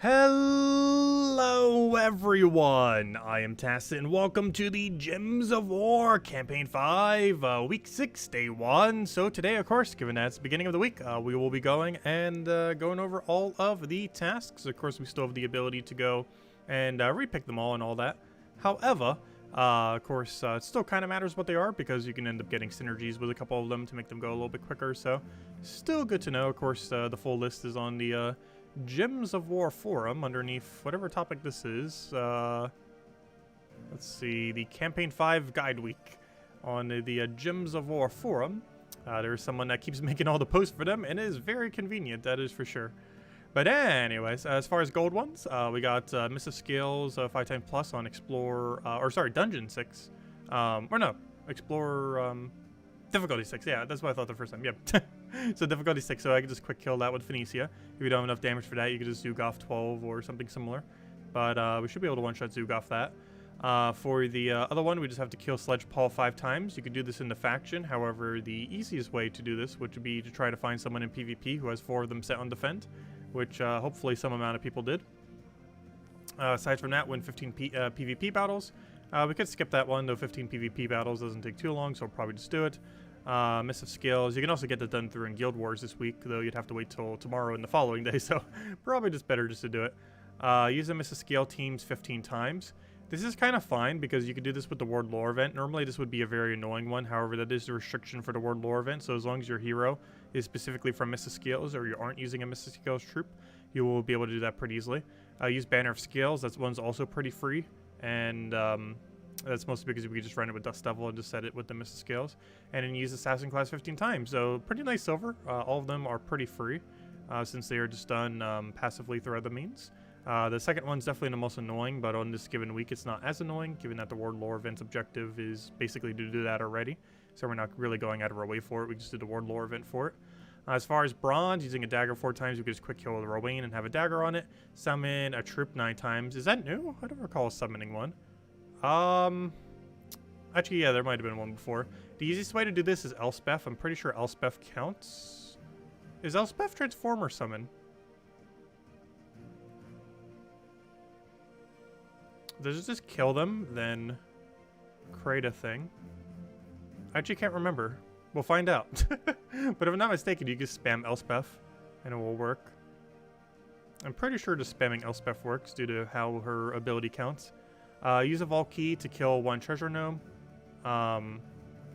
Hello everyone, I am Tacit and welcome to the Gems of War Campaign 5, Week 6, Day 1. So today, of course, given that it's the beginning of the week, we will be going and going over all of the tasks. Of course, we still have the ability to go and repick them all and all that. However, of course, it still kind of matters what they are because you can end up getting synergies with a couple of them to make them go a little bit quicker. So still good to know. Of course, the full list is on the Gems of War forum underneath whatever topic this is. Let's see, the Campaign 5 Guide Week on the Gems of War forum. There's someone that keeps making all the posts for them, and it is very convenient, that is for sure. But anyways, as far as gold ones, we got Missive Skills 5x plus on Explore, Dungeon 6. Or no, Explore, Difficulty 6, yeah, that's what I thought the first time, yep. So Difficulty 6, so I can just quick kill that with Phoenicia. If you don't have enough damage for that, you can just Zugoff 12 or something similar. But we should be able to one-shot Zugoff that. For the other one, we just have to kill Sledge Paul 5 times. You could do this in the faction, however, the easiest way to do this would be to try to find someone in PvP who has 4 of them set on Defend, which hopefully some amount of people did. Aside from that, win 15 PvP battles. We could skip that one, though 15 PvP battles doesn't take too long, so we'll probably just do it. Missive Skills, you can also get that done through in Guild Wars this week, though you'd have to wait till tomorrow and the following day, so probably just better just to do it. Use the Missive Scale teams 15 times. This is kind of fine because you could do this with the Ward Lore event. Normally this would be a very annoying one, however that is a restriction for the Ward Lore event, so as long as your hero is specifically from Missive Scales or you aren't using a Missive Scales troop, you will be able to do that pretty easily. Use Banner of Scales, that one's also pretty free, and that's mostly because we could just run it with Dust Devil and just set it with the Missive Scales. And then use Assassin class 15 times. So pretty nice silver. All of them are pretty free since they are just done passively through other means. The second one's definitely the most annoying, but on this given week it's not as annoying, given that the Ward Lore event's objective is basically to do that already. So we're not really going out of our way for it. We just did the Ward Lore event for it. As far as bronze, using a dagger 4 times, you can just quick kill with Rowain and have a dagger on it. Summon a troop 9 times. Is that new? I don't recall summoning one. Actually, yeah, there might have been one before. The easiest way to do this is Elspeth. I'm pretty sure Elspeth counts. Is Elspeth transform or summon? Does it just kill them, then create a thing? I actually can't remember. We'll find out. But if I'm not mistaken, you can spam Elspeth, and it will work. I'm pretty sure just spamming Elspeth works due to how her ability counts. Use a Vault Key to kill 1 Treasure Gnome. I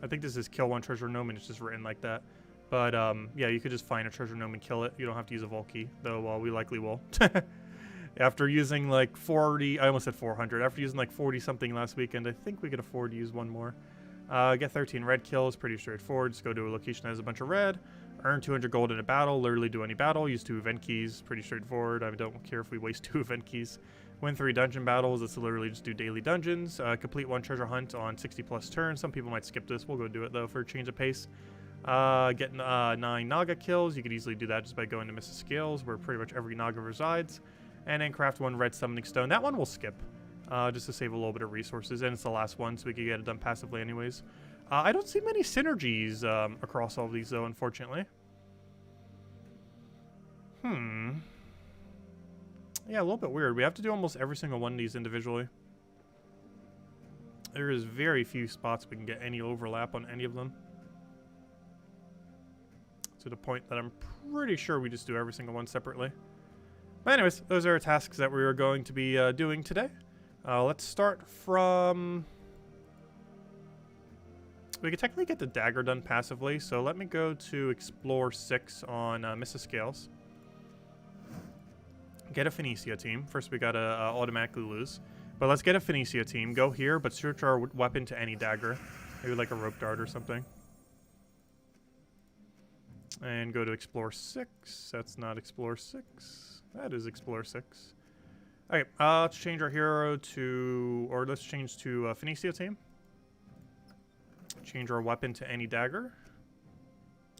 think this is kill 1 Treasure Gnome, and it's just written like that. But yeah, you could just find a Treasure Gnome and kill it. You don't have to use a Vault Key, though we likely will. After using like 40, I almost said 400. After using like 40 something last weekend, I think we could afford to use one more. Get 13 red kills, pretty straightforward. Just go to a location that has a bunch of red. Earn 200 gold in a battle, literally do any battle. Use 2 event keys, pretty straightforward. I don't care if we waste 2 event keys. Win 3 dungeon battles, it's literally just do daily dungeons. Complete 1 treasure hunt on 60 plus turns. Some people might skip this, we'll go do it though for a change of pace. Get 9 Naga kills, you could easily do that just by going to Missive Scales, where pretty much every Naga resides. And then craft 1 red summoning stone. That one we'll skip, just to save a little bit of resources, and it's the last one, so we can get it done passively anyways. I don't see many synergies across all of these though, unfortunately. Yeah, a little bit weird. We have to do almost every single one of these individually. There is very few spots we can get any overlap on any of them. To the point that I'm pretty sure we just do every single one separately. But anyways, those are our tasks that we are going to be doing today. Let's start from... We could technically get the dagger done passively, so let me go to Explore 6 on Missive Scales. Get a Phoenicia team. First we gotta automatically lose. But let's get a Phoenicia team. Go here, but switch our weapon to any dagger. Maybe like a rope dart or something. And go to Explore 6. That's not Explore 6. That is Explore 6. Okay, let's change our hero to... Or let's change to Phoenicia team. Change our weapon to any dagger.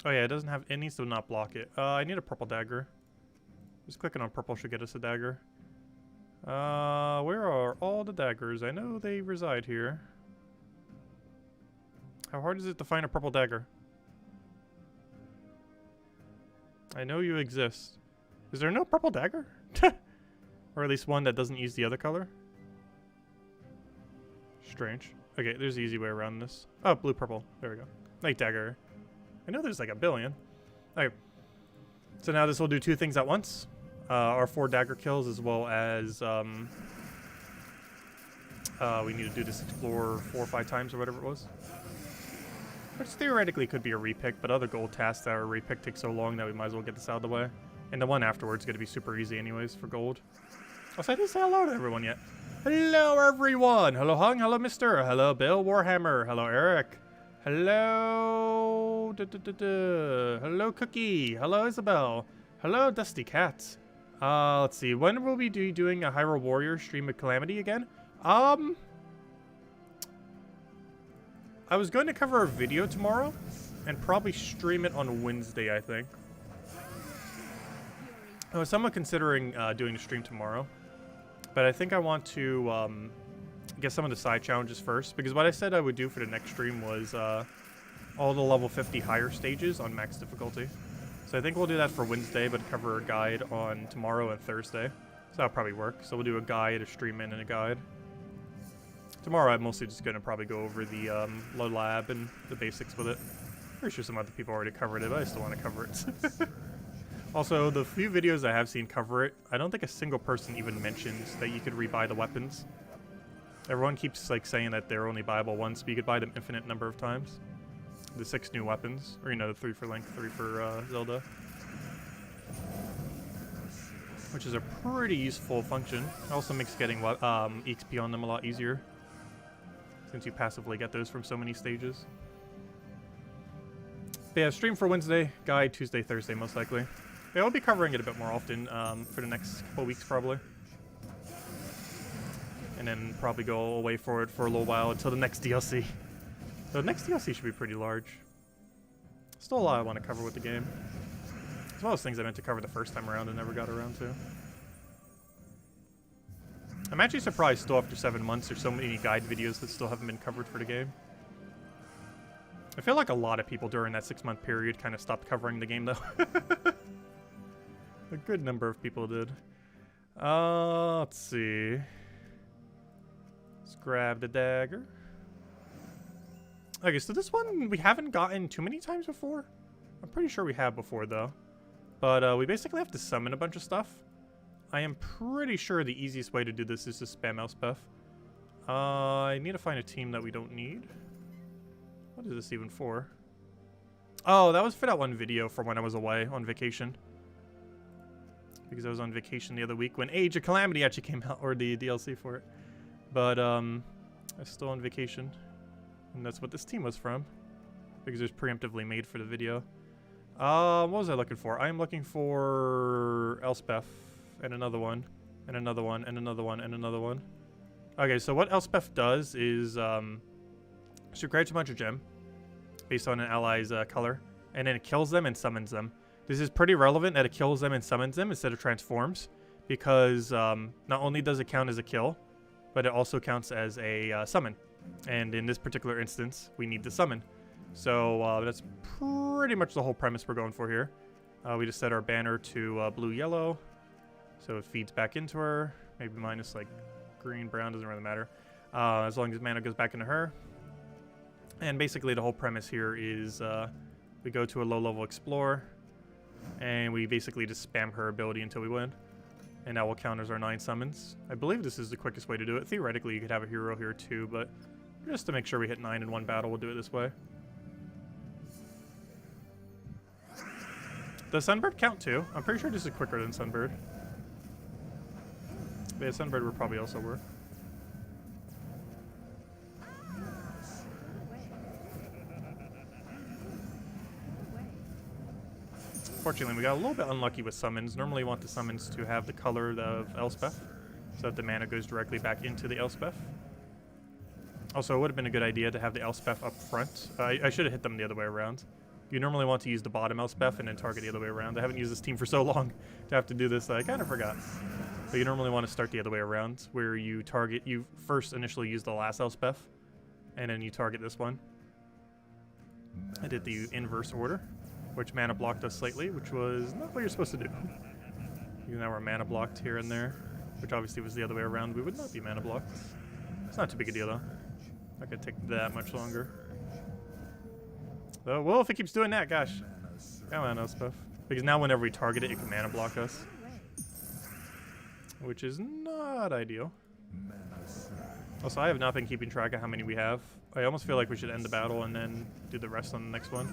Oh yeah, it doesn't have... It needs to not block it. I need a purple dagger. Just clicking on purple should get us a dagger. Where are all the daggers? I know they reside here. How hard is it to find a purple dagger? I know you exist. Is there no purple dagger? Or at least one that doesn't use the other color. Strange. Okay, there's the easy way around this. Oh, blue, purple. There we go. Night Dagger. I know there's like a billion. Okay. So now this will do two things at once. Our 4 dagger kills, as well as we need to do this explore 4 or 5 times or whatever it was. Which theoretically could be a repick, but other gold tasks that are repick take so long that we might as well get this out of the way. And the one afterwards is going to be super easy anyways for gold. Also, I didn't say hello to everyone yet. Hello, everyone. Hello, Hung. Hello, Mister. Hello, Bill Warhammer. Hello, Eric. Hello, hello, Cookie. Hello, Isabel. Hello, Dusty Cats. Let's see. When will we be doing a Hyrule Warrior stream of Calamity again? I was going to cover a video tomorrow and probably stream it on Wednesday, I think. I was somewhat considering doing the stream tomorrow, but I think I want to get some of the side challenges first, because what I said I would do for the next stream was all the level 50 higher stages on max difficulty. So I think we'll do that for Wednesday, but cover a guide on tomorrow and Thursday. So that'll probably work. So we'll do a guide, a stream in, and a guide. Tomorrow I'm mostly just going to probably go over the low lab and the basics with it. Pretty sure some other people already covered it, but I still want to cover it. Also, the few videos I have seen cover it, I don't think a single person even mentions that you could rebuy the weapons. Everyone keeps like saying that they're only buyable once, but you could buy them infinite number of times. The 6 new weapons, or you know, the 3 for Link, 3 for Zelda. Which is a pretty useful function. It also makes getting XP on them a lot easier, since you passively get those from so many stages. But yeah, stream for Wednesday, guide Tuesday, Thursday most likely. Yeah, I'll be covering it a bit more often for the next couple weeks probably. And then probably go away for it for a little while until the next DLC. So the next DLC should be pretty large. Still a lot I want to cover with the game. It's one of those things I meant to cover the first time around and never got around to. I'm actually surprised still after 7 months there's so many guide videos that still haven't been covered for the game. I feel like a lot of people during that 6-month period kind of stopped covering the game though. A good number of people did. Let's see. Let's grab the dagger. Okay, so this one we haven't gotten too many times before. I'm pretty sure we have before though. But we basically have to summon a bunch of stuff. I am pretty sure the easiest way to do this is to spam Elspeth. I need to find a team that we don't need. What is this even for? Oh, that was for that one video from when I was away on vacation. Because I was on vacation the other week when Age of Calamity actually came out, or the DLC for it. But I was still on vacation. And that's what this team was from. Because it was preemptively made for the video. What was I looking for? I am looking for Elspeth. And another one. And another one. And another one. And another one. Okay, so what Elspeth does is she creates a bunch of gem based on an ally's color. And then it kills them and summons them. This is pretty relevant that it kills them and summons them instead of transforms. Because not only does it count as a kill, but it also counts as a summon. And in this particular instance, we need to summon. So that's pretty much the whole premise we're going for here. We just set our banner to blue-yellow. So it feeds back into her. Maybe minus like green-brown, doesn't really matter. As long as mana goes back into her. And basically the whole premise here is we go to a low-level explorer. And we basically just spam her ability until we win. And that will count as our 9 summons. I believe this is the quickest way to do it. Theoretically, you could have a hero here too, but just to make sure we hit 9 in one battle, we'll do it this way. Does Sunbird count too? I'm pretty sure this is quicker than Sunbird. But yeah, Sunbird would probably also work. Fortunately, we got a little bit unlucky with summons. Normally you want the summons to have the color of Elspeth, so that the mana goes directly back into the Elspeth. Also, it would have been a good idea to have the Elspeth up front. I should have hit them the other way around. You normally want to use the bottom Elspeth and then target the other way around. I haven't used this team for so long to have to do this that I kind of forgot. But you normally want to start the other way around, where you first initially use the last Elspeth, and then you target this one. I did the inverse order, which mana blocked us slightly, which was not what you're supposed to do. Even though we're mana blocked here and there. which obviously was the other way around, we would not be mana blocked. It's not too big a deal though. Not gonna take that much longer. Though, well, if it keeps doing that, gosh. Come on, Elspeth. Because now whenever we target it, it can mana block us. Which is not ideal. Also, I have not been keeping track of how many we have. I almost feel like we should end the battle and then do the rest on the next one.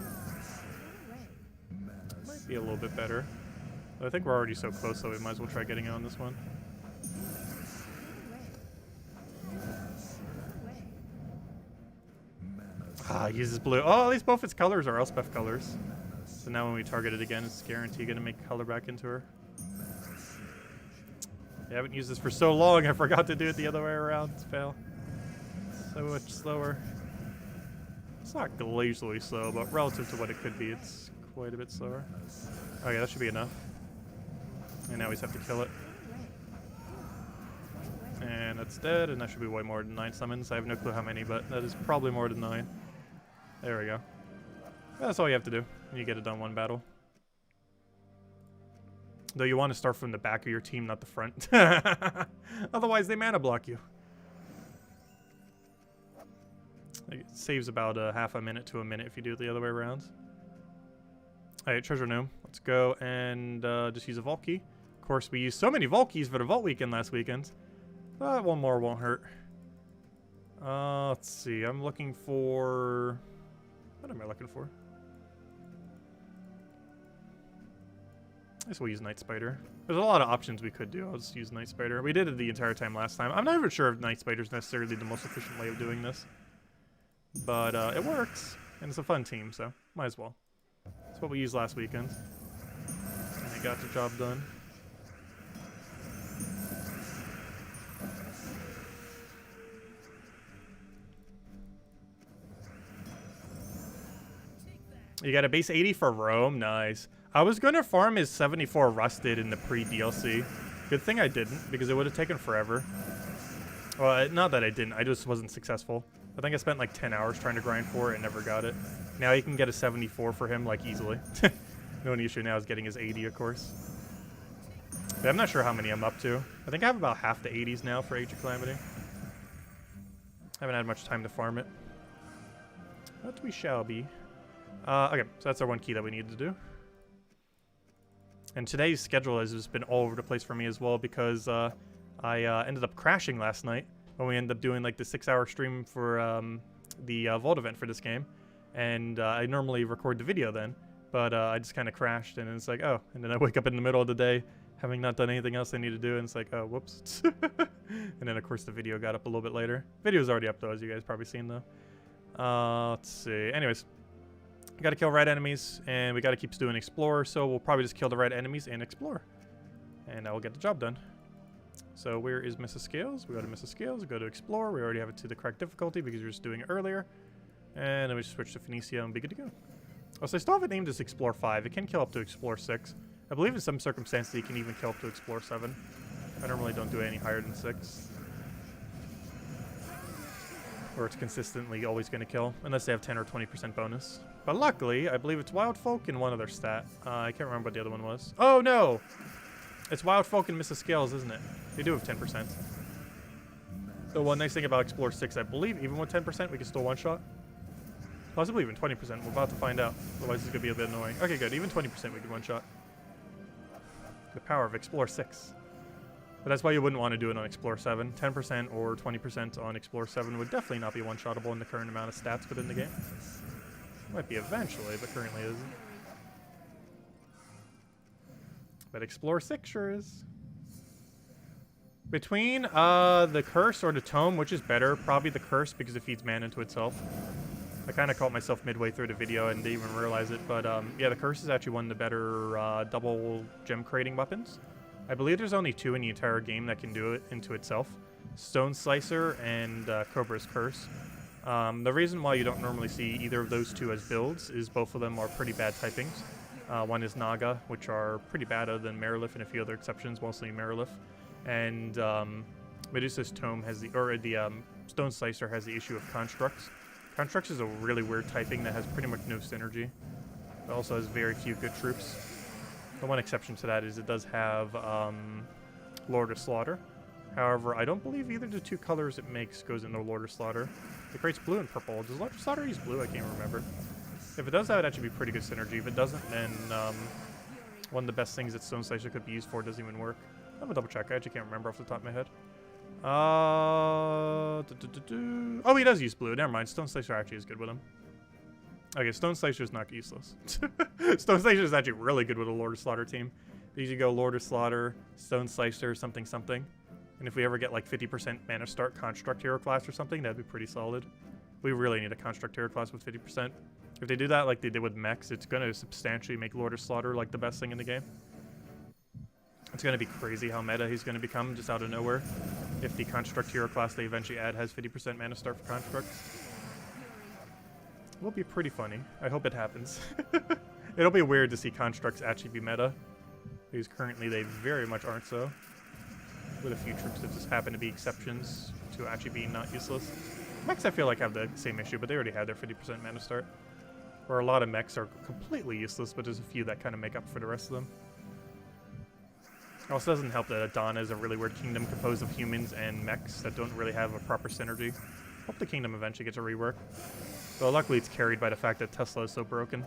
Might be a little bit better. But I think we're already so close, so we might as well try getting it on this one. Ah, uses blue. Oh, at least both its colors are Elspeth colors. So now when we target it again, it's guaranteed going to make color back into her. I haven't used this for so long, I forgot to do it the other way around. It's fail. So much slower. It's not glacially slow, but relative to what it could be, it's quite a bit slower. Okay, that should be enough. And now we just have to kill it. And that's dead, and that should be way more than 9 summons. I have no clue how many, but that is probably more than 9. There we go. That's all you have to do when you get it done one battle. Though you want to start from the back of your team, not the front. Otherwise, they mana block you. It saves about half a minute to a minute if you do it the other way around. Alright, Treasure Gnome. Let's go and just use a Vault Key. Of course, we used so many Vault Keys for the Vault Weekend last weekend. But one more won't hurt. Let's see. I'm looking for... What am I looking for? I guess we'll use Night Spider. There's a lot of options we could do. I'll just use Night Spider. We did it the entire time last time. I'm not even sure if Night Spider is necessarily the most efficient way of doing this. But it works. And it's a fun team, so might as well. That's what we used last weekend. And it got the job done. You got a base 80 for Rome? Nice. I was going to farm his 74 Rusted in the pre-DLC. Good thing I didn't, because it would have taken forever. Well, not that I didn't. I just wasn't successful. I think I spent like 10 hours trying to grind for it and never got it. Now you can get a 74 for him, like, easily. The only issue now is getting his 80, of course. But I'm not sure how many I'm up to. I think I have about half the 80s now for Age of Calamity. I haven't had much time to farm it. But we shall be. Okay, so that's our one key that we needed to do. And today's schedule has just been all over the place for me as well, because I ended up crashing last night when we ended up doing like the 6-hour stream for the Vault event for this game. And I normally record the video then, but I just kind of crashed, and it's like, oh. And then I wake up in the middle of the day having not done anything else I need to do, and it's like, oh, whoops. And then of course the video got up a little bit later. Video's already up though, as you guys probably seen though. Let's see. Anyways. We gotta kill red enemies, and we gotta keep doing Explore, so we'll probably just kill the red enemies and Explore. And I will get the job done. So where is Mrs. Scales? We go to Mrs. Scales, we go to Explore. We already have it to the correct difficulty because we were just doing it earlier. And then we just switch to Phoenicia and be good to go. Oh, so I still have it named as Explore 5. It can kill up to Explore 6. I believe in some circumstances it can even kill up to Explore 7. I normally don't do it any higher than 6. Or it's consistently always going to kill, unless they have 10 or 20% bonus. But luckily, I believe it's Wild Folk and one other stat. I can't remember what the other one was. Oh, no! It's Wild Folk and Mrs. Scales, isn't it? They do have 10%. So one nice thing about Explore 6, I believe, even with 10%, we can still one-shot. Possibly even 20%. We're about to find out. Otherwise, it's going to be a bit annoying. Okay, good. Even 20% we can one-shot. The power of Explore 6. But that's why you wouldn't want to do it on Explore 7. 10% or 20% on Explore 7 would definitely not be one-shottable in the current amount of stats within the game. Might be eventually, but currently isn't. But Explore 6 sure is. Between the Curse or the Tome, which is better? Probably the Curse, because it feeds mana into itself. I kind of caught myself midway through the video and didn't even realize it. But yeah, the Curse is actually one of the better double gem creating weapons. I believe there's only 2 in the entire game that can do it into itself. Stone Slicer and Cobra's Curse. The reason why you don't normally see either of those 2 as builds is both of them are pretty bad typings. One is Naga, which are pretty bad other than Marilith and a few other exceptions, mostly Marilith. And Medusa's Tome has the Stone Slicer has the issue of Constructs. Constructs is a really weird typing that has pretty much no synergy. It also has very few good troops. The one exception to that is it does have Lord of Slaughter, However, I don't believe either of the 2 colors it makes goes into Lord of Slaughter. It creates blue and purple. Does Lord of Slaughter use blue? I can't remember. If it does, that would actually be pretty good synergy. If it doesn't, then one of the best things that Stone Slicer could be used for doesn't even work. I'm gonna double check. I actually can't remember off the top of my head. Oh, he does use blue. Never mind. Stone Slicer actually is good with him. Okay, Stone Slicer is not useless. Stone Slicer is actually really good with a Lord of Slaughter team. They usually go Lord of Slaughter, Stone Slicer, something, something. And if we ever get like 50% mana start Construct Hero class or something, that'd be pretty solid. We really need a Construct Hero class with 50%. If they do that like they did with mechs, it's going to substantially make Lord of Slaughter like the best thing in the game. It's going to be crazy how meta he's going to become just out of nowhere. If the Construct Hero class they eventually add has 50% mana start for Constructs. It will be pretty funny. I hope it happens. It'll be weird to see Constructs actually be meta. Because currently they very much aren't so. With a few troops that just happen to be exceptions to actually being not useless. Mechs I feel like have the same issue, but they already had their 50% mana start. Where a lot of mechs are completely useless, but there's a few that kind of make up for the rest of them. Also doesn't help that Adana is a really weird kingdom composed of humans and mechs that don't really have a proper synergy. Hope the kingdom eventually gets a rework. Though luckily it's carried by the fact that Tesla is so broken.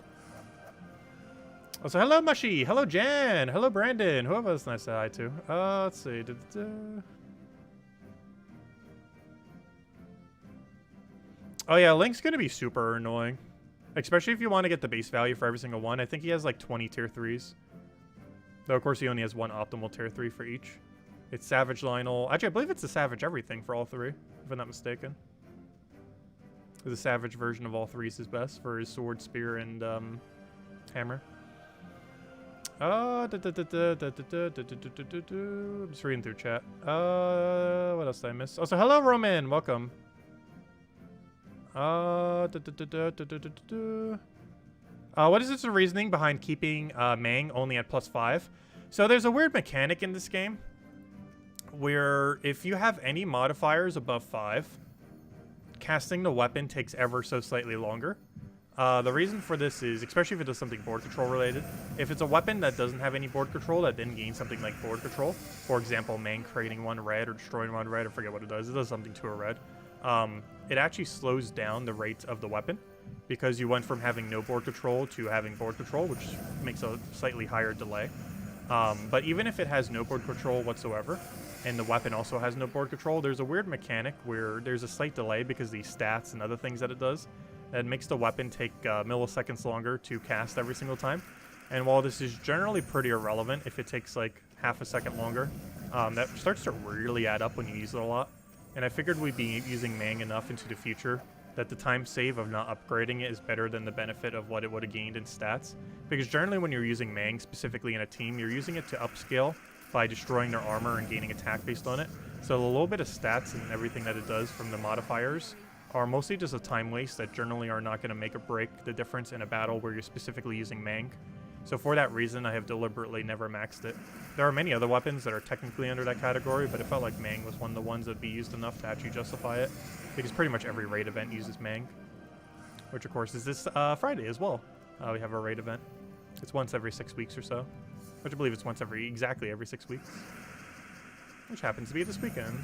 Also, hello Mushy, hello Jan, hello Brandon, whoever else nice to say hi to. Let's see. Oh yeah, Link's gonna be super annoying. Especially if you want to get the base value for every single one. I think he has like 20 tier 3s. Though of course he only has one optimal tier 3 for each. It's Savage Lionel. Actually, I believe it's a Savage everything for all 3, if I'm not mistaken. The Savage version of all 3 is his best for his sword, spear, and hammer. I'm just reading through chat. What else did I miss? Also, hello Roman, welcome. What is the reasoning behind keeping Mang only at +5? So there's a weird mechanic in this game where if you have any modifiers above 5, casting the weapon takes ever so slightly longer. The reason for this is, especially if it does something board control related, if it's a weapon that doesn't have any board control that then gains something like board control, for example, Mang creating 1 red or destroying 1 red, I forget what it does something to a red, it actually slows down the rate of the weapon because you went from having no board control to having board control, which makes a slightly higher delay. But even if it has no board control whatsoever, and the weapon also has no board control, there's a weird mechanic where there's a slight delay because the stats and other things that it does, that makes the weapon take milliseconds longer to cast every single time. And while this is generally pretty irrelevant, if it takes like half a second longer, that starts to really add up when you use it a lot. And I figured we'd be using Mang enough into the future that the time save of not upgrading it is better than the benefit of what it would have gained in stats. Because generally when you're using Mang, specifically in a team, you're using it to upscale by destroying their armor and gaining attack based on it. So the little bit of stats and everything that it does from the modifiers are mostly just a time waste that generally are not going to make or break the difference in a battle where you're specifically using Mang. So for that reason, I have deliberately never maxed it. There are many other weapons that are technically under that category, but it felt like Mang was one of the ones that would be used enough to actually justify it, because pretty much every raid event uses Mang, which of course is this Friday as well. We have a raid event. It's once every 6 weeks or so, which I believe it's exactly every 6 weeks, which happens to be this weekend.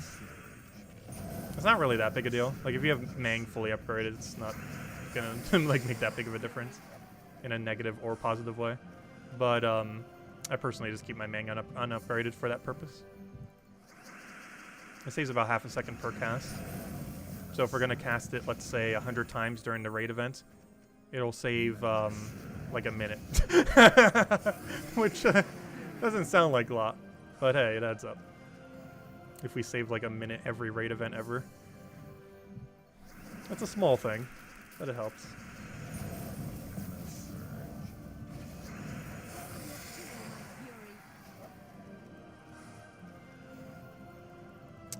It's not really that big a deal. Like if you have Mang fully upgraded, it's not gonna like make that big of a difference in a negative or positive way. But I personally just keep my Mang unupgraded for that purpose. It saves about half a second per cast. So if we're gonna cast it, let's say 100 times during the raid event, it'll save like a minute, which doesn't sound like a lot, but hey, it adds up. If we save like a minute every raid event ever, that's a small thing, but it helps.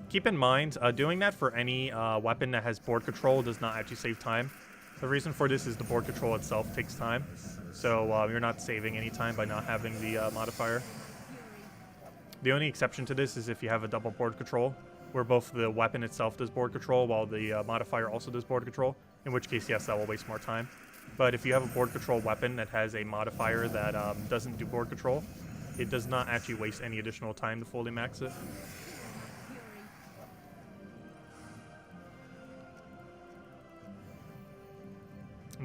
Keep in mind, doing that for any weapon that has board control does not actually save time. The reason for this is the board control itself takes time. So you're not saving any time by not having the modifier. The only exception to this is if you have a double board control, where both the weapon itself does board control while the modifier also does board control, in which case, yes, that will waste more time. But if you have a board control weapon that has a modifier that doesn't do board control, it does not actually waste any additional time to fully max it.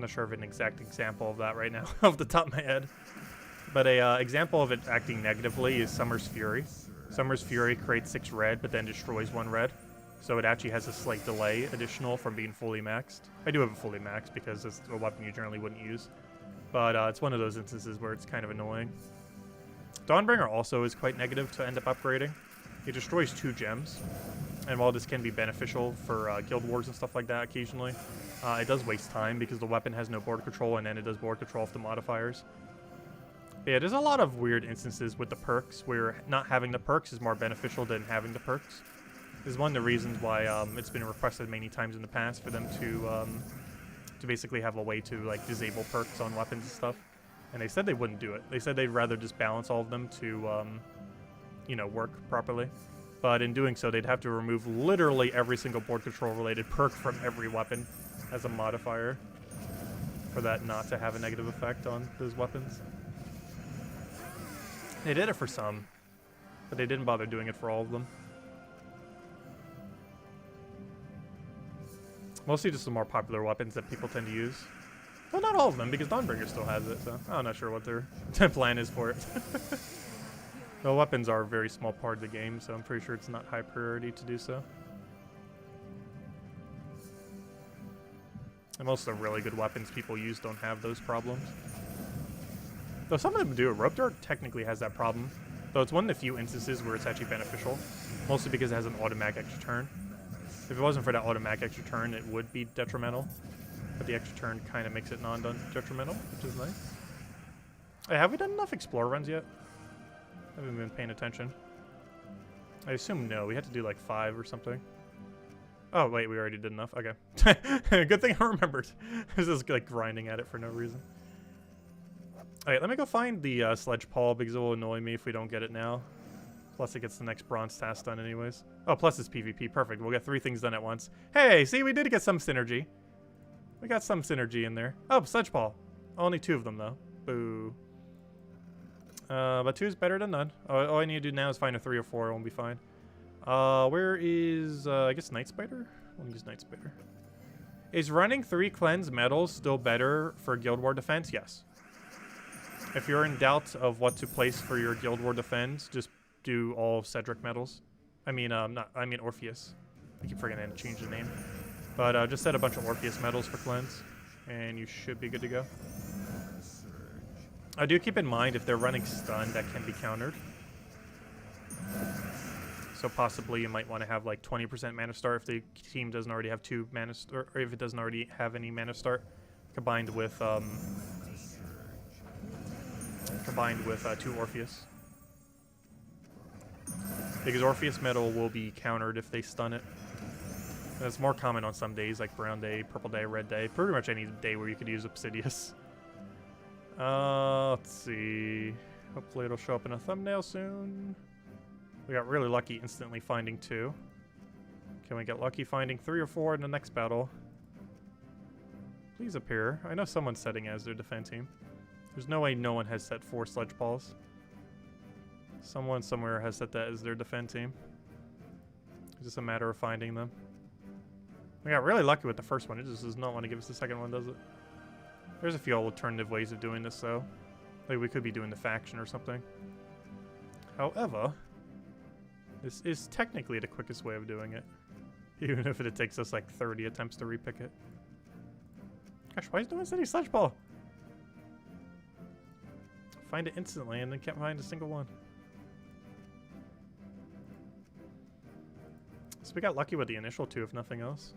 I'm not sure of an exact example of that right now off the top of my head. But a example of it acting negatively is Summer's Fury. Summer's Fury creates 6 red, but then destroys 1 red. So it actually has a slight delay additional from being fully maxed. I do have it fully maxed because it's a weapon you generally wouldn't use. But it's one of those instances where it's kind of annoying. Dawnbringer also is quite negative to end up upgrading. It destroys 2 gems. And while this can be beneficial for guild wars and stuff like that occasionally, it does waste time because the weapon has no board control and then it does board control of the modifiers. But yeah, there's a lot of weird instances with the perks where not having the perks is more beneficial than having the perks. This is one of the reasons why it's been requested many times in the past for them to basically have a way to like disable perks on weapons and stuff. And they said they wouldn't do it. They said they'd rather just balance all of them to, you know, work properly. But in doing so, they'd have to remove literally every single board control related perk from every weapon as a modifier for that not to have a negative effect on those weapons. They did it for some, but they didn't bother doing it for all of them. Mostly just the more popular weapons that people tend to use. Well, not all of them, because Dawnbringer still has it, so I'm not sure what their plan is for it. The weapons are a very small part of the game, so I'm pretty sure it's not high priority to do so. And most of the really good weapons people use don't have those problems. Though some of them do. Rope Dart technically has that problem, though it's one of the few instances where it's actually beneficial, mostly because it has an automatic extra turn. If it wasn't for that automatic extra turn, it would be detrimental, but the extra turn kind of makes it non-detrimental, which is nice. Hey, have we done enough Explore runs yet? I haven't been paying attention. I assume no. We had to do like 5 or something. Oh, wait, we already did enough. Okay. Good thing I remembered. I was just like grinding at it for no reason. Alright, let me go find the Sledge Paw because it will annoy me if we don't get it now. Plus it gets the next bronze task done anyways. Oh, plus it's PvP. Perfect. We'll get 3 things done at once. Hey, see, we did get some synergy. We got some synergy in there. Oh, Sledge Paw. Only 2 of them, though. Boo. But 2 is better than none. All I need to do now is find a 3 or 4. It won't be fine. Where is, I guess Night Spider? We'll use Night Spider. Is running 3 cleanse medals still better for Guild War defense? Yes. If you're in doubt of what to place for your Guild War defense, just do all Cedric medals. I mean Orpheus. I keep forgetting to change the name. But just set a bunch of Orpheus medals for cleanse, and you should be good to go. I do keep in mind if they're running stun, that can be countered. So possibly you might want to have like 20% mana star if the team doesn't already have 2 mana star, or if it doesn't already have any mana start, combined with 2 Orpheus. Because Orpheus medal will be countered if they stun it. And it's more common on some days like brown day, purple day, red day, pretty much any day where you could use Obsidius. Let's see. Hopefully it'll show up in a thumbnail soon. We got really lucky instantly finding 2. Can we get lucky finding 3 or 4 in the next battle? Please appear. I know someone's setting as their defense team. There's no way no one has set 4 Sledge Paws. Someone somewhere has set that as their defense team. It's just a matter of finding them. We got really lucky with the first one. It just does not want to give us the second one, does it? There's a few alternative ways of doing this, though. Like, we could be doing the faction or something. However, this is technically the quickest way of doing it. Even if it takes us, like, 30 attempts to repick it. Gosh, why is no one setting Sledge Paw? Find it instantly and then can't find a single one. So we got lucky with the initial 2, if nothing else.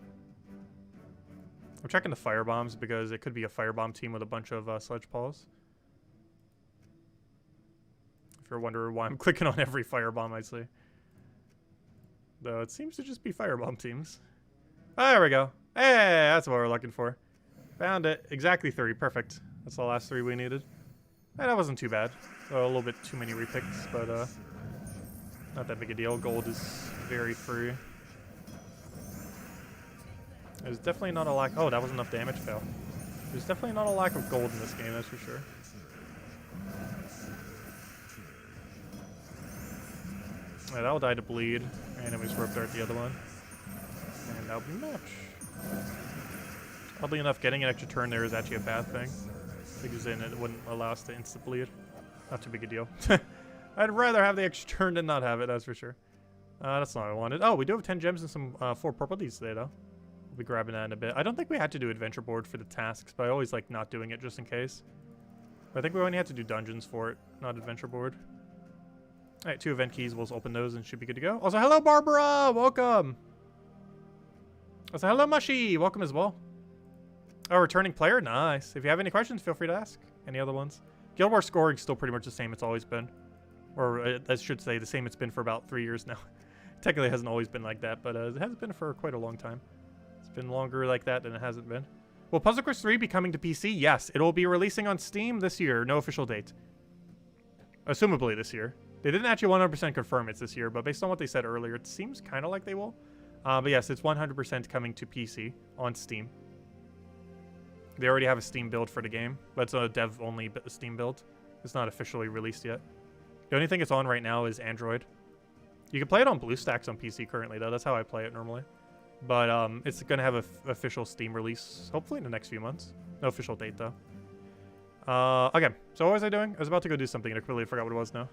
I'm checking the firebombs because it could be a firebomb team with a bunch of Sledge Paws. If you're wondering why I'm clicking on every firebomb I see. Though it seems to just be firebomb teams. Oh, there we go. Hey, that's what we're looking for. Found it. Exactly 3. Perfect. That's the last 3 we needed. And that wasn't too bad. A little bit too many repicks, but not that big a deal. Gold is very free. There's definitely not a lack. Oh, that was enough damage. Fail. There's definitely not a lack of gold in this game, that's for sure. Yeah, that'll die to bleed, and then we just rope dart the other one, and that'll be match. Oddly enough, getting an extra turn there is actually a bad thing. Because then it wouldn't allow us to instant bleed. Not too big a deal. I'd rather have the extra turn than not have it, that's for sure. That's not what I wanted. Oh, we do have 10 gems and some 4 purple deeds today, though. We'll be grabbing that in a bit. I don't think we had to do adventure board for the tasks, but I always like not doing it just in case. But I think we only had to do dungeons for it, not adventure board. Alright, 2 event keys. We'll open those and should be good to go. Also, hello, Barbara! Welcome! Also, hello, Mushy! Welcome as well. Oh, returning player? Nice. If you have any questions, feel free to ask. Any other ones? Guild Wars scoring still pretty much the same it's always been. Or I should say the same it's been for about 3 years now. Technically it hasn't always been like that, but it has been for quite a long time. It's been longer like that than it hasn't been. Will Puzzle Quest 3 be coming to PC? Yes, it will be releasing on Steam this year. No official date. Assumably this year. They didn't actually 100% confirm it's this year, but based on what they said earlier, it seems kind of like they will. But yes, it's 100% coming to PC on Steam. They already have a Steam build for the game, but it's a dev-only Steam build. It's not officially released yet. The only thing it's on right now is Android. You can play it on BlueStacks on PC currently, though. That's how I play it normally. But it's going to have an official Steam release, hopefully in the next few months. No official date, though. Okay, so what was I doing? I was about to go do something, and I completely forgot what it was now.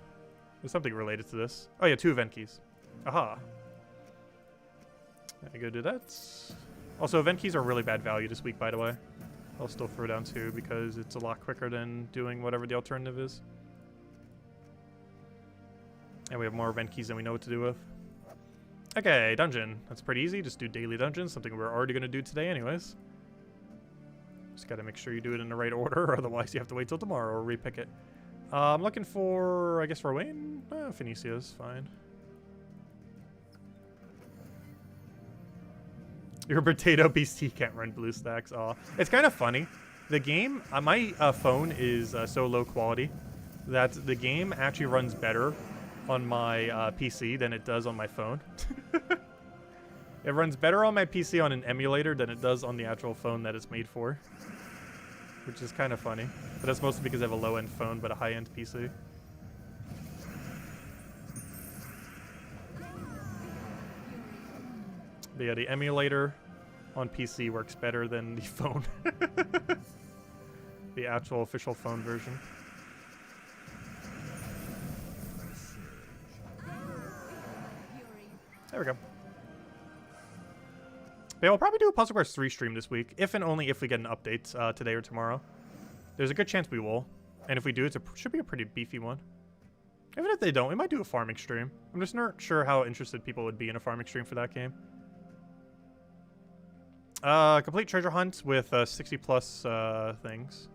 There's something related to this. Oh, yeah, 2 event keys. Aha. Let me go do that. Also, event keys are really bad value this week, by the way. I'll still throw down 2 because it's a lot quicker than doing whatever the alternative is. And we have more event keys than we know what to do with. Okay, dungeon. That's pretty easy. Just do daily dungeons, something we're already going to do today anyways. Just got to make sure you do it in the right order, otherwise you have to wait till tomorrow or repick it. I'm looking for, I guess, Rowan? Phoenicia's fine. Your potato BC can't run BlueStacks. Aw. It's kind of funny. The game, my phone is so low quality that the game actually runs better on my PC than it does on my phone. It runs better on my PC on an emulator than it does on the actual phone that it's made for. Which is kind of funny. But that's mostly because I have a low-end phone but a high-end PC. But yeah, the emulator on PC works better than the phone. The actual official phone version. There we go. Yeah, we'll probably do a Puzzle Quest 3 stream this week, if and only if we get an update today or tomorrow. There's a good chance we will. And if we do, it should be a pretty beefy one. Even if they don't, we might do a farming stream. I'm just not sure how interested people would be in a farming stream for that game. Complete treasure hunt with 60 plus things.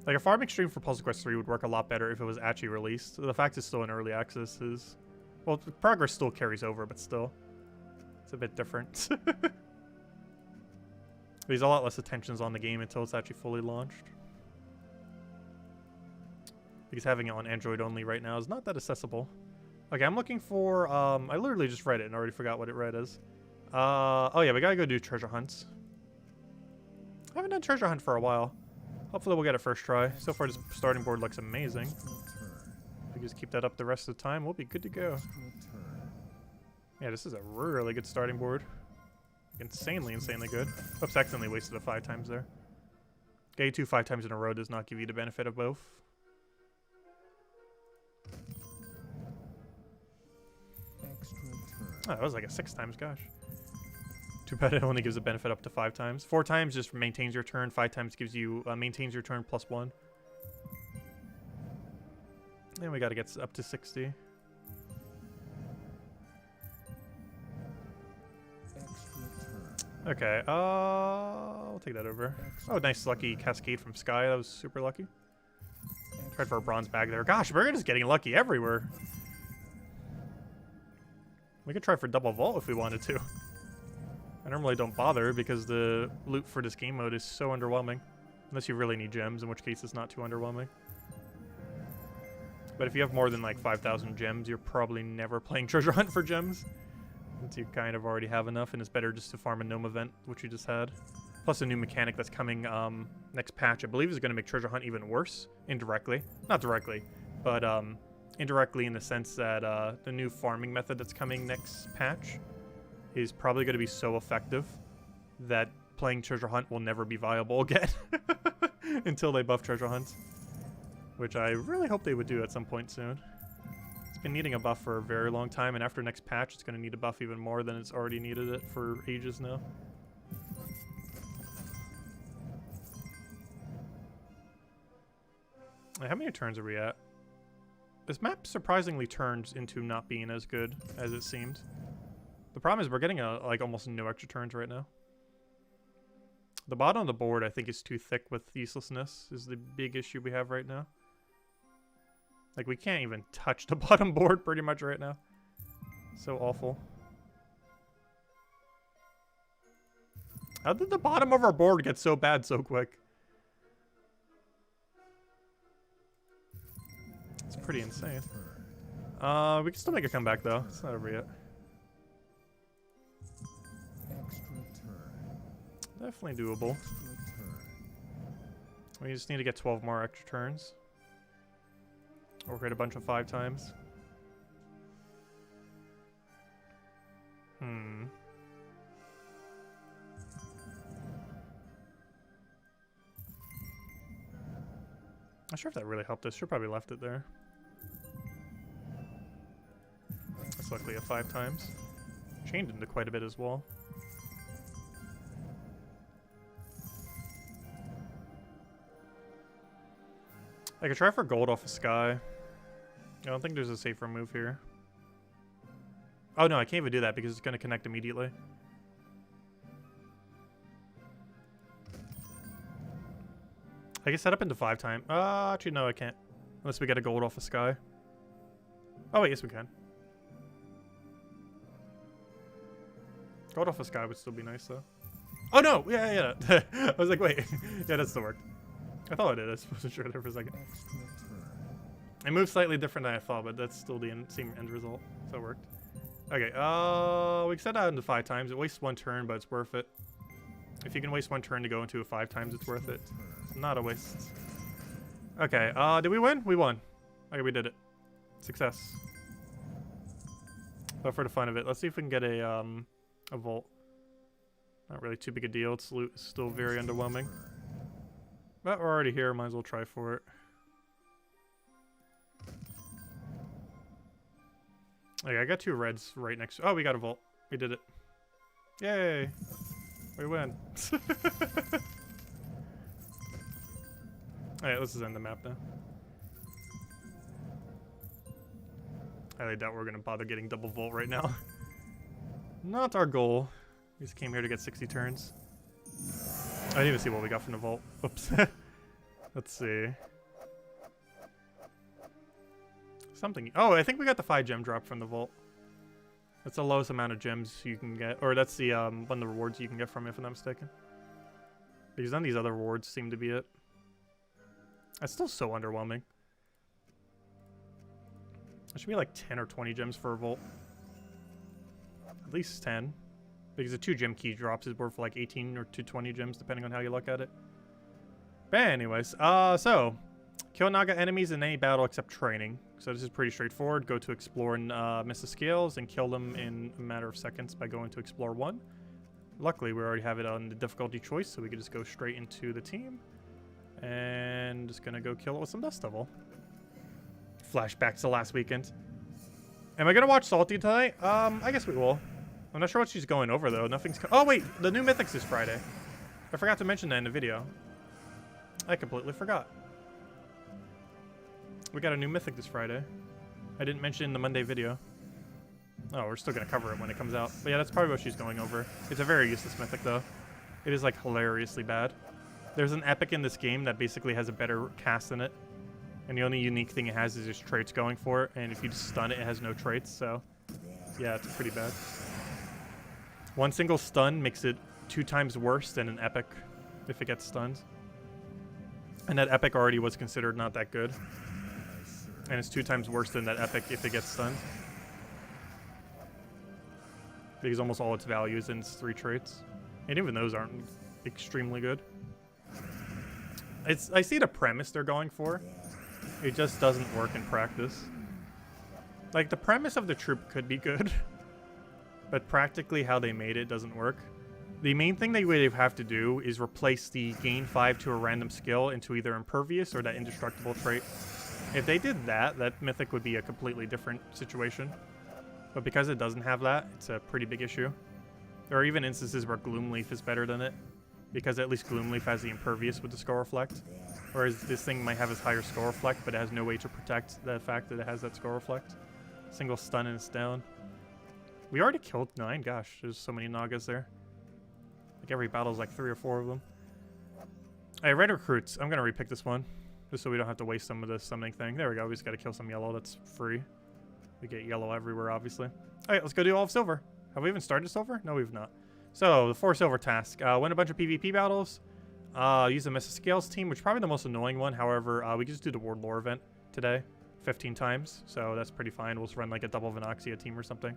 Like a farming stream for Puzzle Quest 3 would work a lot better if it was actually released. The fact it's still in early access is... Well, progress still carries over, but still. It's a bit different. There's a lot less attentions on the game until it's actually fully launched. Because having it on Android only right now is not that accessible. Okay, I'm looking for... I literally just read it and already forgot what it read as. Oh yeah, we gotta go do treasure hunts. I haven't done treasure hunt for a while. Hopefully we'll get it first try. So far this starting board looks amazing. If we just keep that up the rest of the time, we'll be good to go. Yeah, this is a really good starting board. Insanely good. Oops, accidentally wasted a 5 times there. Getting 2 5 times in a row does not give you the benefit of both. Oh, that was like a 6 times, gosh. Too bad it only gives a benefit up to 5 times. 4 times just maintains your turn. 5 times gives you maintains your turn plus 1. And we gotta get up to 60. Okay, I'll take that over. Oh, nice lucky cascade from Sky. That was super lucky. Tried for a bronze bag there. Gosh, we're just getting lucky everywhere. We could try for double vault if we wanted to. I normally don't bother because the loot for this game mode is so underwhelming. Unless you really need gems, in which case it's not too underwhelming. But if you have more than like 5,000 gems, you're probably never playing treasure hunt for gems. Since you kind of already have enough, and it's better just to farm a gnome event, which you just had. Plus a new mechanic that's coming next patch, I believe is going to make treasure hunt even worse. Indirectly. Not directly, but indirectly in the sense that the new farming method that's coming next patch is probably going to be so effective that playing Treasure Hunt will never be viable again until they buff Treasure Hunt, which I really hope they would do at some point soon. It's been needing a buff for a very long time, and after next patch, it's going to need a buff even more than it's already needed it for ages now. How many turns are we at? This map surprisingly turns into not being as good as it seemed. The problem is we're getting like almost no extra turns right now. The bottom of the board I think is too thick with uselessness is the big issue we have right now. Like we can't even touch the bottom board pretty much right now. So awful. How did the bottom of our board get so bad so quick? It's pretty insane. We can still make a comeback though. It's not over yet. Definitely doable. We just need to get 12 more extra turns. Or hit a bunch of 5 times. Not sure if that really helped us. Should probably left it there. That's luckily a 5 times. Chained into quite a bit as well. I could try for gold off of Sky. I don't think there's a safer move here. Oh no, I can't even do that because it's going to connect immediately. I can set up into 5 times. Actually no, I can't. Unless we get a gold off of Sky. Oh wait, yes we can. Gold off of Sky would still be nice though. Oh no! Yeah. I was like, wait. Yeah, that still worked. I thought it did. I wasn't sure there for a second. It moved slightly different than I thought, but that's still the same end result. So it worked. Okay, we can set that into 5 times. It wastes 1 turn, but it's worth it. If you can waste 1 turn to go into a 5 times, it's worth it. It's not a waste. Okay, did we win? We won. Okay, we did it. Success. But for the fun of it, let's see if we can get a vault. Not really too big a deal. It's still very underwhelming. But we're already here, might as well try for it. Okay, I got 2 reds right next to— oh, we got a vault. We did it. Yay! We win. Alright, let's just end the map now. I highly doubt we're gonna bother getting double vault right now. Not our goal. We just came here to get 60 turns. I didn't even see what we got from the vault. Oops. Let's see. Something. Oh, I think we got the 5 gem drop from the vault. That's the lowest amount of gems you can get. Or that's the one of the rewards you can get from it, if I'm not mistaken. Because none of these other rewards seem to be it. That's still so underwhelming. It should be like 10 or 20 gems for a vault. At least 10. Because the 2 gem key drops is worth like 18 or 20 gems, depending on how you look at it. But anyways, so kill Naga enemies in any battle except training. So this is pretty straightforward. Go to explore and miss the scales and kill them in a matter of seconds by going to explore 1. Luckily, we already have it on the difficulty choice, so we can just go straight into the team. And just gonna go kill it with some Dust Devil. Flashbacks to last weekend. Am I gonna watch Salty tonight? I guess we will. I'm not sure what she's going over though. Nothing's— oh wait, the new Mythics is Friday. I forgot to mention that in the video. I completely forgot. We got a new Mythic this Friday. I didn't mention it in the Monday video. Oh, we're still gonna cover it when it comes out. But yeah, that's probably what she's going over. It's a very useless Mythic though. It is like hilariously bad. There's an epic in this game that basically has a better cast in it. And the only unique thing it has is just traits going for it. And if you just stun it, it has no traits. So yeah, it's pretty bad. 1 single stun makes it 2 times worse than an epic if it gets stunned. And that epic already was considered not that good. And it's 2 times worse than that epic if it gets stunned. Because almost all its value is in its 3 traits. And even those aren't extremely good. I see the premise they're going for. It just doesn't work in practice. Like, the premise of the troop could be good. But practically how they made it doesn't work. The main thing they would have to do is replace the gain 5 to a random skill into either impervious or that indestructible trait. If they did that, that mythic would be a completely different situation. But because it doesn't have that, it's a pretty big issue. There are even instances where Gloomleaf is better than it, because at least Gloomleaf has the impervious with the Skull Reflect. Whereas this thing might have its higher Skull Reflect, but it has no way to protect the fact that it has that Skull Reflect. Single stun and it's down. We already killed 9. Gosh, there's so many Nagas there. Like every battle's like 3 or 4 of them. Alright, red recruits. I'm gonna repick this one, just so we don't have to waste some of the summoning thing. There we go. We just gotta kill some yellow. That's free. We get yellow everywhere, obviously. Alright, let's go do all of silver. Have we even started silver? No, we've not. So, the 4 silver task. Win a bunch of PvP battles. Use the Mrs. Scales team, which is probably the most annoying one. However, we can just do the Ward Lore event today 15 times. So, that's pretty fine. We'll just run like a double Vinoxia team or something.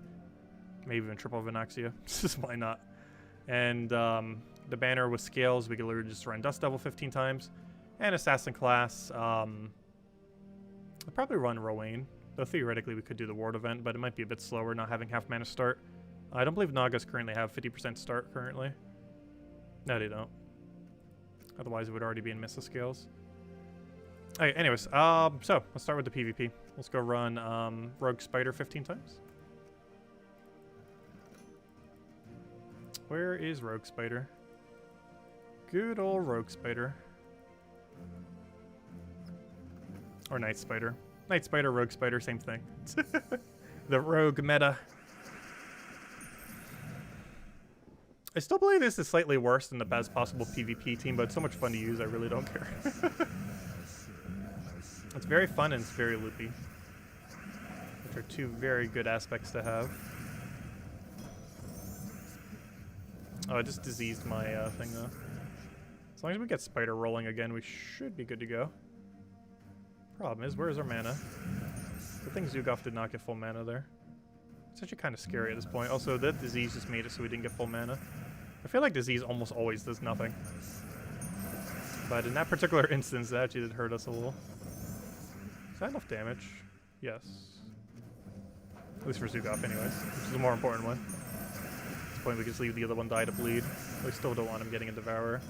Maybe even triple Vinoxia. Just why not? And the banner with Scales, we can literally just run Dust Devil 15 times. And Assassin class, I'll probably run Rowan. Though theoretically we could do the Ward event, but it might be a bit slower not having half mana start. I don't believe Nagas currently have 50% start currently. No, they don't. Otherwise it would already be in Missa Scales. Alright, anyways, so let's start with the PvP. Let's go run Rogue Spider 15 times. Where is Rogue Spider? Good old Rogue Spider. Or Night Spider. Night Spider, Rogue Spider, same thing. The Rogue meta. I still believe this is slightly worse than the best possible PvP team, but it's so much fun to use, I really don't care. It's very fun and it's very loopy, which are 2 very good aspects to have. Oh, I just diseased my thing, though. As long as we get Spider rolling again, we should be good to go. Problem is, where's our mana? The thing Zugoff did not get full mana there. It's actually kind of scary at this point. Also, that disease just made it so we didn't get full mana. I feel like disease almost always does nothing. But in that particular instance, that actually did hurt us a little. Is that enough damage? Yes. At least for Zugoff anyways, which is the more important one. At this point we can just leave the other one die to bleed. We still don't want him getting a Devourer.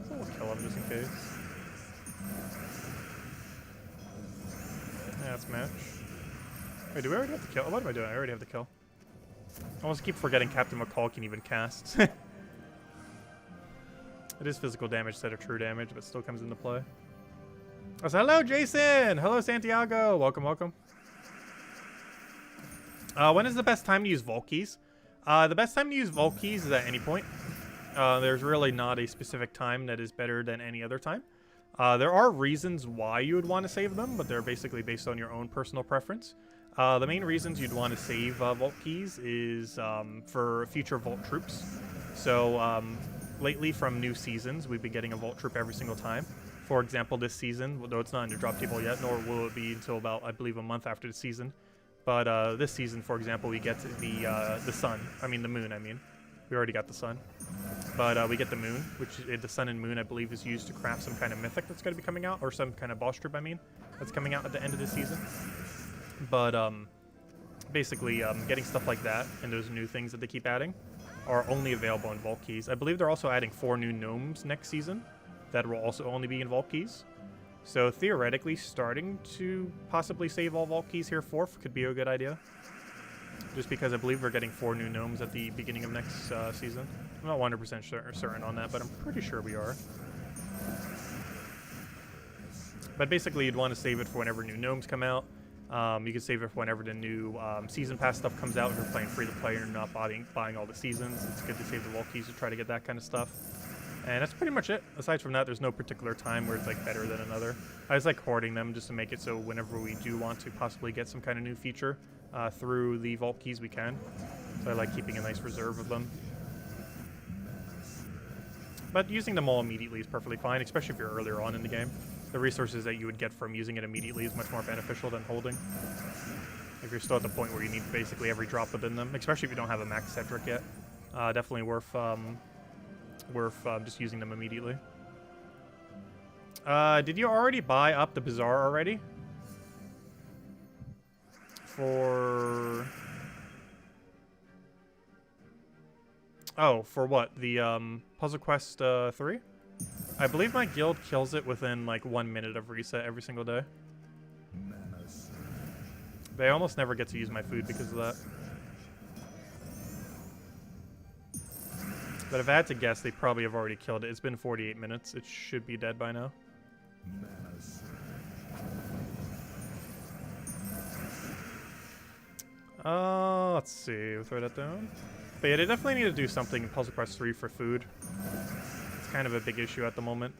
So we'll kill him just in case. Yeah, that's match. Wait, do we already have to kill? What am I doing? I already have to kill. I almost keep forgetting Captain McCall can even cast. It is physical damage instead of true damage, but still comes into play. Oh, so hello, Jason! Hello, Santiago! Welcome, welcome. When is the best time to use Vault Keys? The best time to use Vault Keys is at any point. There's really not a specific time that is better than any other time. There are reasons why you would want to save them, but they're basically based on your own personal preference. The main reasons you'd want to save Vault Keys is for future Vault Troops. So lately from new seasons, we've been getting a Vault Troop every single time. For example, this season, though it's not in the drop table yet, nor will it be until about, I believe, a month after the season. But this season, for example, we get the sun. I mean, the moon, I mean. We already got the sun. But we get the moon, which the sun and moon, I believe, is used to craft some kind of mythic that's going to be coming out, or some kind of boss troop, I mean, that's coming out at the end of the season. But basically, getting stuff like that and those new things that they keep adding are only available in Vault Keys. I believe they're also adding 4 new gnomes next season that will also only be in Vault Keys. So theoretically, starting to possibly save all Vault Keys here 4th could be a good idea. Just because I believe we're getting 4 new gnomes at the beginning of next season. I'm not 100% certain on that, but I'm pretty sure we are. But basically, you'd want to save it for whenever new gnomes come out. You can save it for whenever the new season pass stuff comes out. If you're playing free to play and you're not buying all the seasons, it's good to save the Vault Keys to try to get that kind of stuff. And that's pretty much it. Aside from that, there's no particular time where it's like better than another. I just like hoarding them just to make it so whenever we do want to possibly get some kind of new feature through the Vault Keys, we can. So I like keeping a nice reserve of them. But using them all immediately is perfectly fine, especially if you're earlier on in the game. The resources that you would get from using it immediately is much more beneficial than holding. If you're still at the point where you need basically every drop within them, especially if you don't have a max Cedric yet. Definitely worth just using them immediately. Did you already buy up the Bazaar already? For... Oh, for what? The Puzzle Quest 3? I believe my guild kills it within like 1 minute of reset every single day. But I almost never get to use my food because of that. But if I had to guess, they probably have already killed it. It's been 48 minutes. It should be dead by now. Let's see. We'll throw that down. But yeah, they definitely need to do something in Puzzle Quest 3 for food. It's kind of a big issue at the moment.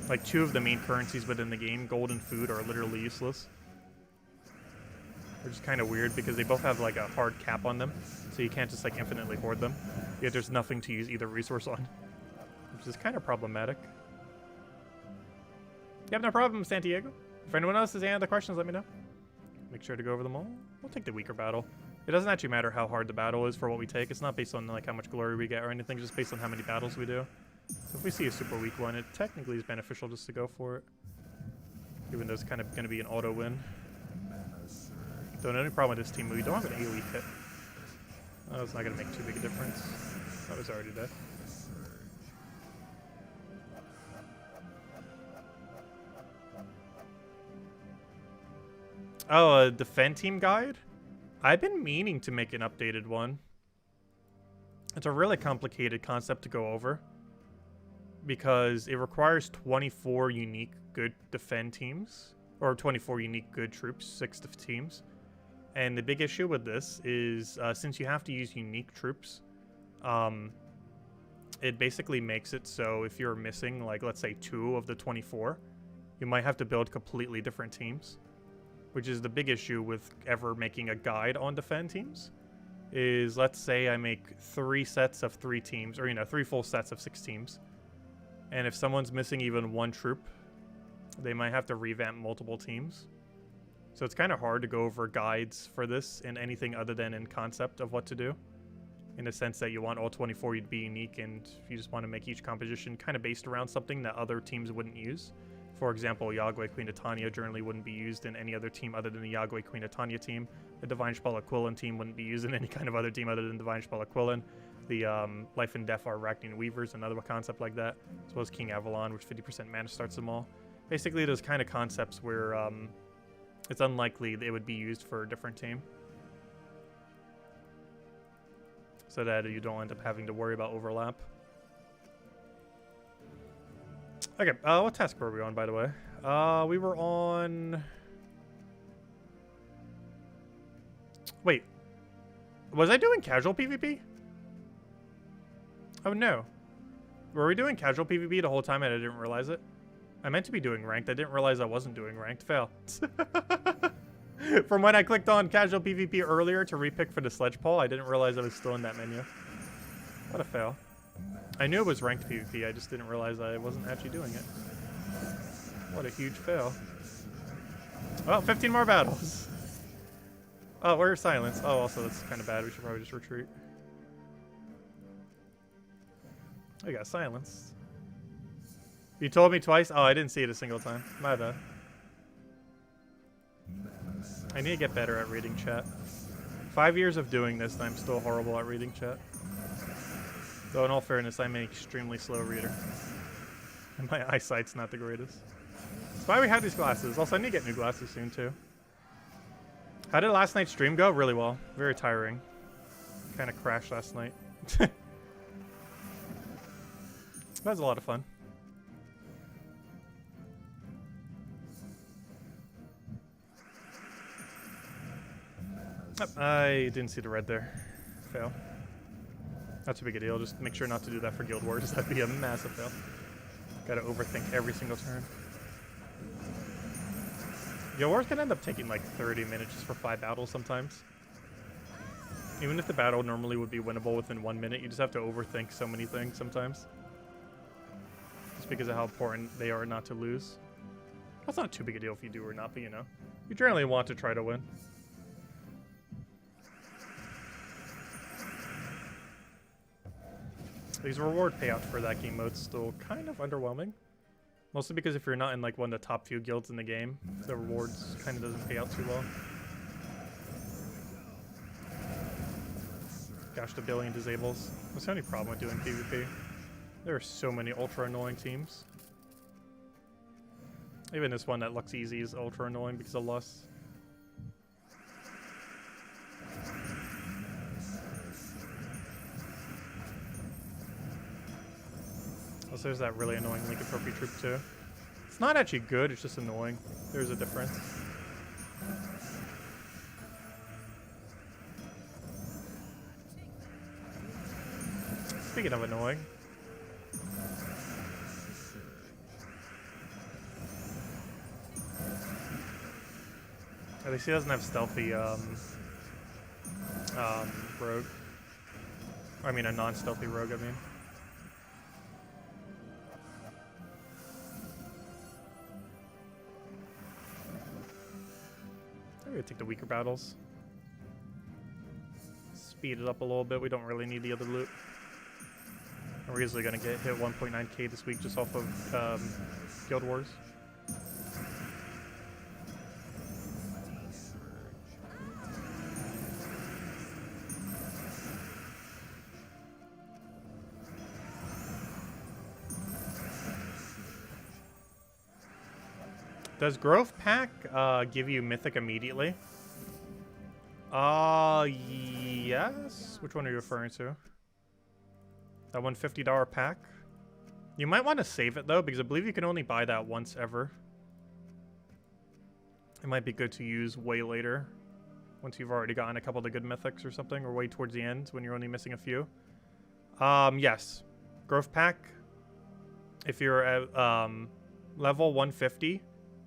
Like, 2 of the main currencies within the game, gold and food, are literally useless. Which is kind of weird because they both have like a hard cap on them. So you can't just like infinitely hoard them. Yet there's nothing to use either resource on. Which is kind of problematic. You have no problem, Santiago. If anyone else has any other questions, let me know. Make sure to go over them all. We'll take the weaker battle. It doesn't actually matter how hard the battle is for what we take. It's not based on like how much glory we get or anything, just based on how many battles we do. So if we see a super weak one, it technically is beneficial just to go for it. Even though it's kind of going to be an auto win. Don't have any problem with this team, but we don't have an AoE hit. Oh, it's not going to make too big a difference. That was already dead. Oh, a defend team guide? I've been meaning to make an updated one. It's a really complicated concept to go over. Because it requires 24 unique good defend teams. Or 24 unique good troops, 6 teams. And the big issue with this is, since you have to use unique troops, it basically makes it so if you're missing, like, let's say 2 of the 24, you might have to build completely different teams. Which is the big issue with ever making a guide on defend teams. Is, let's say I make 3 sets of 3 teams, or, 3 full sets of 6 teams. And if someone's missing even 1 troop, they might have to revamp multiple teams. So it's kind of hard to go over guides for this in anything other than in concept of what to do. In the sense that you want all 24 to be unique, and you just want to make each composition kind of based around something that other teams wouldn't use. For example, Yagwe Queen of Tanya generally wouldn't be used in any other team other than the Yagwe Queen of Tanya team. The Divine Spell Aquilin team wouldn't be used in any kind of other team other than Divine Spell Aquilin. The Life and Death are Arachnian Weavers, another concept like that. As well as King Avalon, which 50% mana starts them all. Basically, those kind of concepts where it's unlikely they would be used for a different team. So that you don't end up having to worry about overlap. Okay, what task were we on, by the way? We were on... Wait. Was I doing casual PvP? Oh, no. Were we doing casual PvP the whole time and I didn't realize it? I meant to be doing ranked. I didn't realize I wasn't doing ranked. Fail. From when I clicked on casual PvP earlier to repick for the sledge poll, I didn't realize I was still in that menu. What a fail. I knew it was ranked PvP, I just didn't realize I wasn't actually doing it. What a huge fail. Well, 15 more battles. Oh, we're silenced. Oh, also that's kind of bad. We should probably just retreat. We got silenced. You told me twice? Oh, I didn't see it a single time. My bad. I need to get better at reading chat. 5 years of doing this and I'm still horrible at reading chat. Though in all fairness, I'm an extremely slow reader. And my eyesight's not the greatest. That's why we have these glasses. Also, I need to get new glasses soon, too. How did last night's stream go? Really well. Very tiring. Kind of crashed last night. That was a lot of fun. Oh, I didn't see the red there. Fail. Not too big a deal. Just make sure not to do that for Guild Wars. That'd be a massive fail. Gotta overthink every single turn. Guild Wars can end up taking like 30 minutes just for 5 battles sometimes. Even if the battle normally would be winnable within 1 minute, you just have to overthink so many things sometimes. Just because of how important they are not to lose. That's not too big a deal if you do or not, but you know. You generally want to try to win. These reward payouts for that game mode's still kind of underwhelming. Mostly because if you're not in like one of the top few guilds in the game, the rewards kind of doesn't pay out too well. Gosh, the billion disables. What's the only problem with doing PvP? There are so many ultra annoying teams. Even this one that looks easy is ultra annoying because of Lust. Also, there's that really annoying lycanthropy troop too. It's not actually good, it's just annoying. There's a difference. Speaking of annoying. At least he doesn't have stealthy rogue. I mean a non-stealthy rogue, I mean. I'm gonna take the weaker battles. Speed it up a little bit, we don't really need the other loot. And we're easily gonna get hit 1.9k this week just off of Guild Wars. Does Growth Pack give you Mythic immediately? Yes. Which one are you referring to? That $150 pack? You might want to save it though, because I believe you can only buy that once ever. It might be good to use way later, once you've already gotten a couple of the good mythics or something, or way towards the end when you're only missing a few. Yes. Growth Pack, if you're at level 150,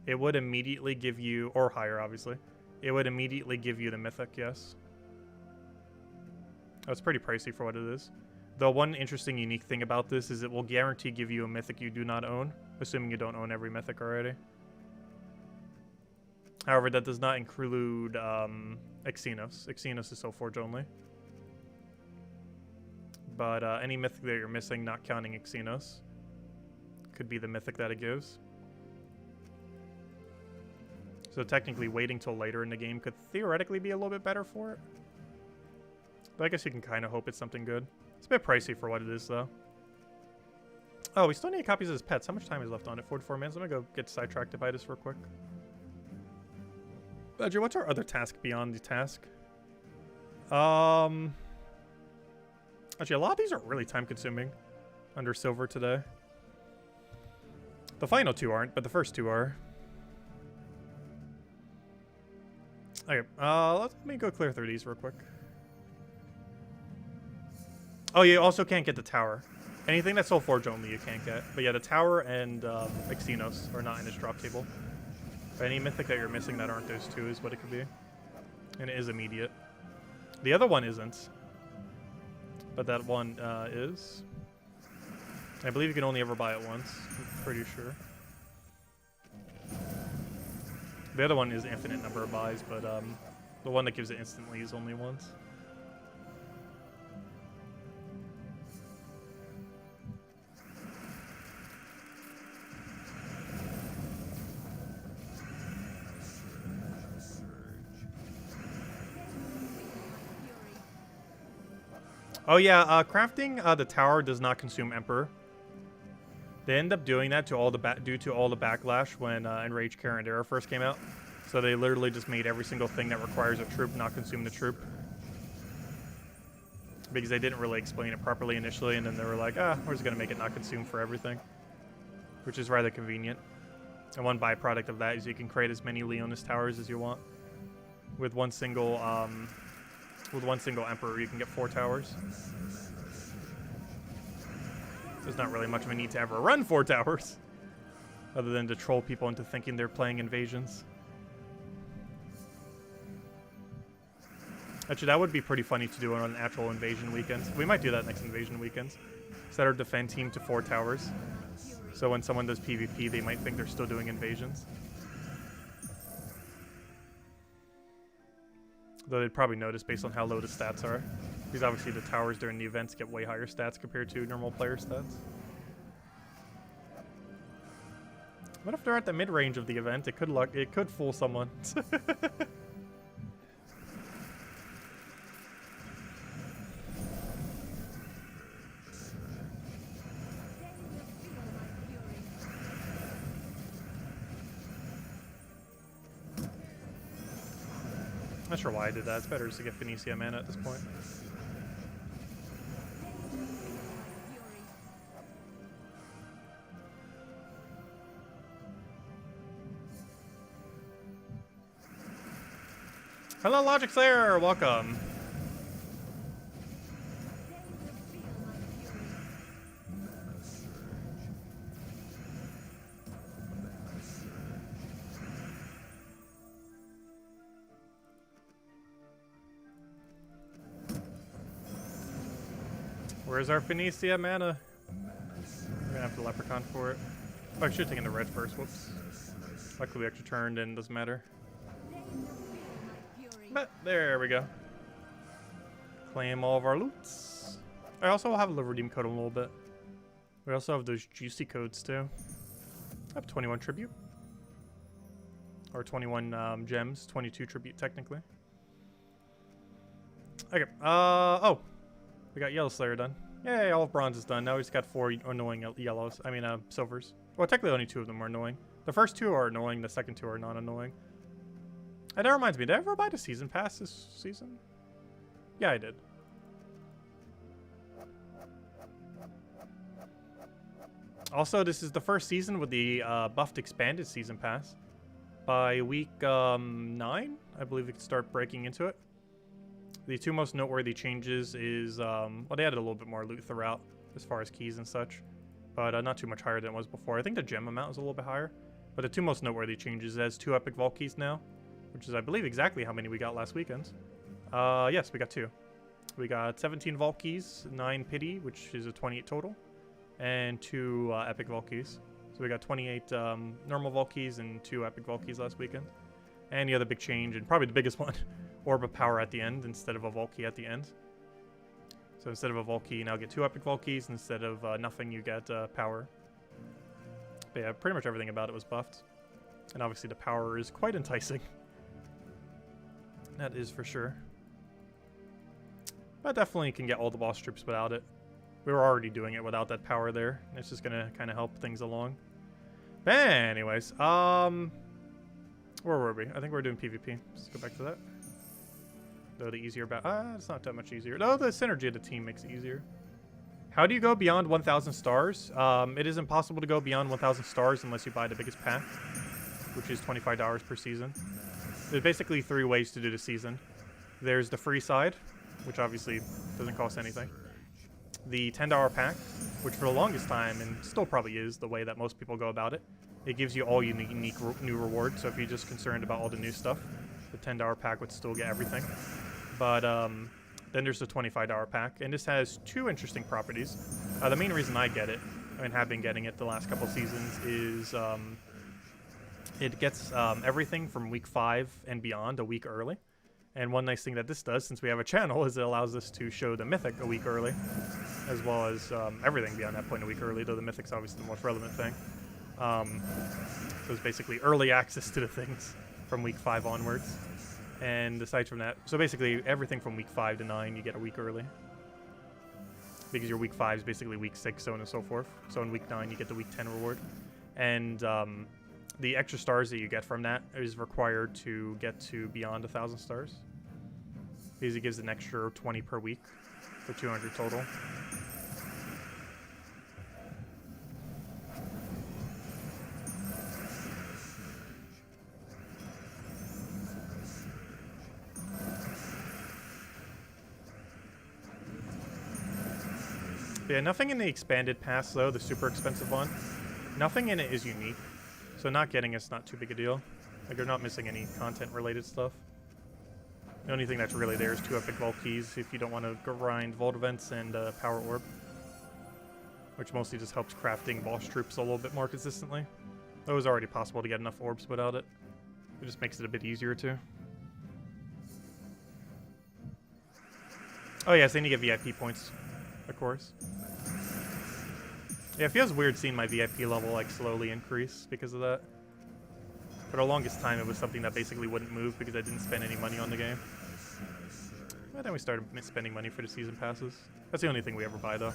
it would immediately give you, or higher obviously, it would immediately give you the mythic, yes. Oh, it's pretty pricey for what it is. The one interesting unique thing about this is it will guarantee give you a mythic you do not own, assuming you don't own every mythic already. However, that does not include Xenos. Xenos is Soulforge only. But any mythic that you're missing, not counting Xenos, could be the mythic that it gives. So technically waiting till later in the game could theoretically be a little bit better for it. But I guess you can kind of hope it's something good. It's a bit pricey for what it is, though. Oh, we still need copies of his pets. How much time is left on it? 44 minutes. Let me go get sidetracked by this real quick. Badger, what's our other task beyond the task? Actually, a lot of these are really time-consuming under silver today. The final two aren't, but the first two are. Okay, let me go clear through these real quick. Oh, you also can't get the tower. Anything that's Soulforge only you can't get. But yeah, the tower and Xenos are not in this drop table. But any mythic that you're missing that aren't those two is what it could be. And it is immediate. The other one isn't. But that one is. I believe you can only ever buy it once. I'm pretty sure. The other one is infinite number of buys, but the one that gives it instantly is only once. Oh yeah, crafting the tower does not consume Emperor. They end up doing that to all the due to all the backlash when Enraged Carandera first came out. So they literally just made every single thing that requires a troop not consume the troop. Because they didn't really explain it properly initially, and then they were like, we're just going to make it not consume for everything. Which is rather convenient. And one byproduct of that is you can create as many Leonis towers as you want. With one single Emperor, you can get 4 towers. There's not really much of a need to ever run 4 towers, other than to troll people into thinking they're playing invasions. Actually, that would be pretty funny to do on an actual invasion weekend. We might do that next invasion weekend. Set our defend team to 4 towers. So when someone does PvP, they might think they're still doing invasions. Though they'd probably notice based on how low the stats are. Because obviously the towers during the events get way higher stats compared to normal player stats. What if they're at the mid-range of the event? It could fool someone. Not sure why I did that. It's better just to get Phoenicia mana at this point. Hello, Logic Slayer! Welcome. Where's our Phoenicia mana? We're gonna have to Leprechaun for it. Oh, I should have taken the red first. Whoops. Luckily, we actually turned and doesn't matter. But there we go. Claim all of our loots. I also have a redeem code in a little bit. We also have those juicy codes too. I have 21 tribute. Or 21 gems. 22 tribute technically. Okay. Oh. We got Yellow Slayer done. Yay, all of bronze is done. Now we just got 4 annoying yellows. I mean, silvers. Well, technically only 2 of them are annoying. The first 2 are annoying. The second 2 are not annoying. And that reminds me, did I ever buy the season pass this season? Yeah, I did. Also, this is the first season with the buffed expanded season pass. By week 9, I believe we can start breaking into it. The 2 most noteworthy changes is, well, they added a little bit more loot throughout as far as keys and such. But not too much higher than it was before. I think the gem amount is a little bit higher. But the 2 most noteworthy changes, it has 2 epic vault keys now. Which is, I believe, exactly how many we got last weekend. Yes, we got 2. We got 17 vault keys, 9 pity, which is a 28 total, and 2 epic vault keys. So we got 28 normal vault keys and 2 epic vault keys last weekend. And the other big change, and probably the biggest one, Orb of Power at the end instead of a vault key at the end. So instead of a vault key, you now get 2 epic vault keys. Instead of nothing, you get power. But yeah, pretty much everything about it was buffed. And obviously the power is quite enticing. That is for sure. But definitely can get all the boss troops without it. We were already doing it without that power there. It's just gonna kind of help things along. But anyways, where were we? I think we're doing PvP. Let's go back to that. Though the easier it's not that much easier. No, the synergy of the team makes it easier. How do you go beyond 1,000 stars? It is impossible to go beyond 1,000 stars unless you buy the biggest pack, which is $25 per season. There's basically 3 ways to do the season. There's the free side, which obviously doesn't cost anything. The $10 pack, which for the longest time, and still probably is the way that most people go about it, it gives you all unique new rewards. So if you're just concerned about all the new stuff, the $10 pack would still get everything. But then there's the $25 pack, and this has 2 interesting properties. The main reason I get it, and have been getting it the last couple seasons, is it gets everything from week 5 and beyond a week early. And one nice thing that this does, since we have a channel, is it allows us to show the Mythic a week early, as well as everything beyond that point a week early, though the Mythic's obviously the most relevant thing. So it's basically early access to the things from week 5 onwards. And aside from that, so basically everything from week 5 to 9 you get a week early. Because your week 5 is basically week 6, so on and so forth. So in week 9 you get the week 10 reward. And the extra stars that you get from that is required to get to beyond 1,000 stars. Because it gives an extra 20 per week for 200 total. But yeah, nothing in the expanded pass though, the super expensive one, nothing in it is unique. So not getting it's not too big a deal. Like you're not missing any content related stuff. The only thing that's really there is 2 epic vault keys if you don't want to grind vault events and power orb. Which mostly just helps crafting boss troops a little bit more consistently. Though it was already possible to get enough orbs without it. It just makes it a bit easier too. Oh yes, then you get VIP points, of course. Yeah, it feels weird seeing my VIP level like slowly increase because of that. For the longest time, it was something that basically wouldn't move because I didn't spend any money on the game. But then we started spending money for the season passes. That's the only thing we ever buy, though.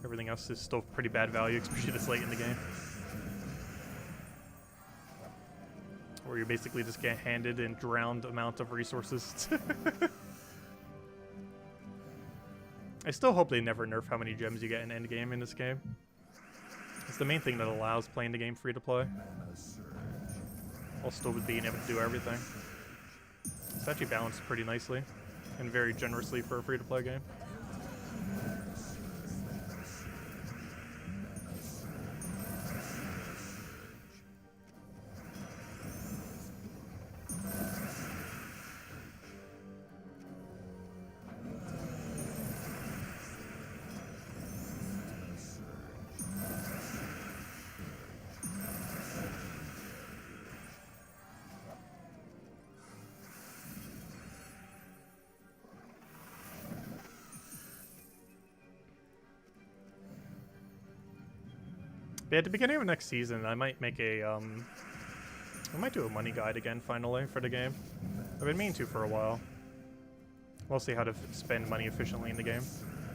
Everything else is still pretty bad value, especially this late in the game. where you basically just get handed a drowned amount of resources. I still hope they never nerf how many gems you get in endgame in this game. It's the main thing that allows playing the game free to play, while still being able to do everything. It's actually balanced pretty nicely and very generously for a free to play game. But at the beginning of next season, I might make a, I might do a money guide again, finally, for the game. I've been meaning to for a while. We'll see how to spend money efficiently in the game,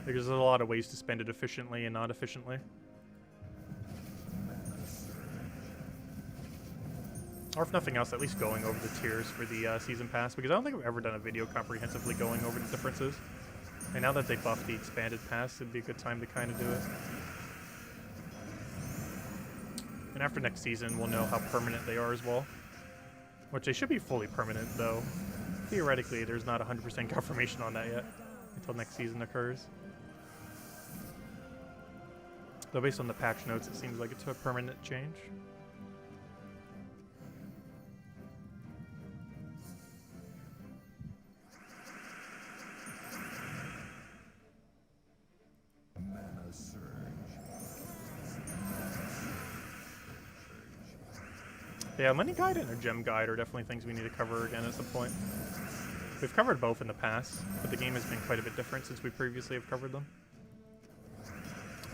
because there's a lot of ways to spend it efficiently and not efficiently. Or if nothing else, at least going over the tiers for the season pass, because I don't think I've ever done a video comprehensively going over the differences. And now that they buffed the expanded pass, it'd be a good time to kind of do it. And after next season, we'll know how permanent they are as well. Which they should be fully permanent, though. Theoretically, there's not 100% confirmation on that yet, until next season occurs. Though based on the patch notes, it seems like it's a permanent change. Yeah, money guide and a gem guide are definitely things we need to cover again at some point. We've covered both in the past, but the game has been quite a bit different since we previously have covered them.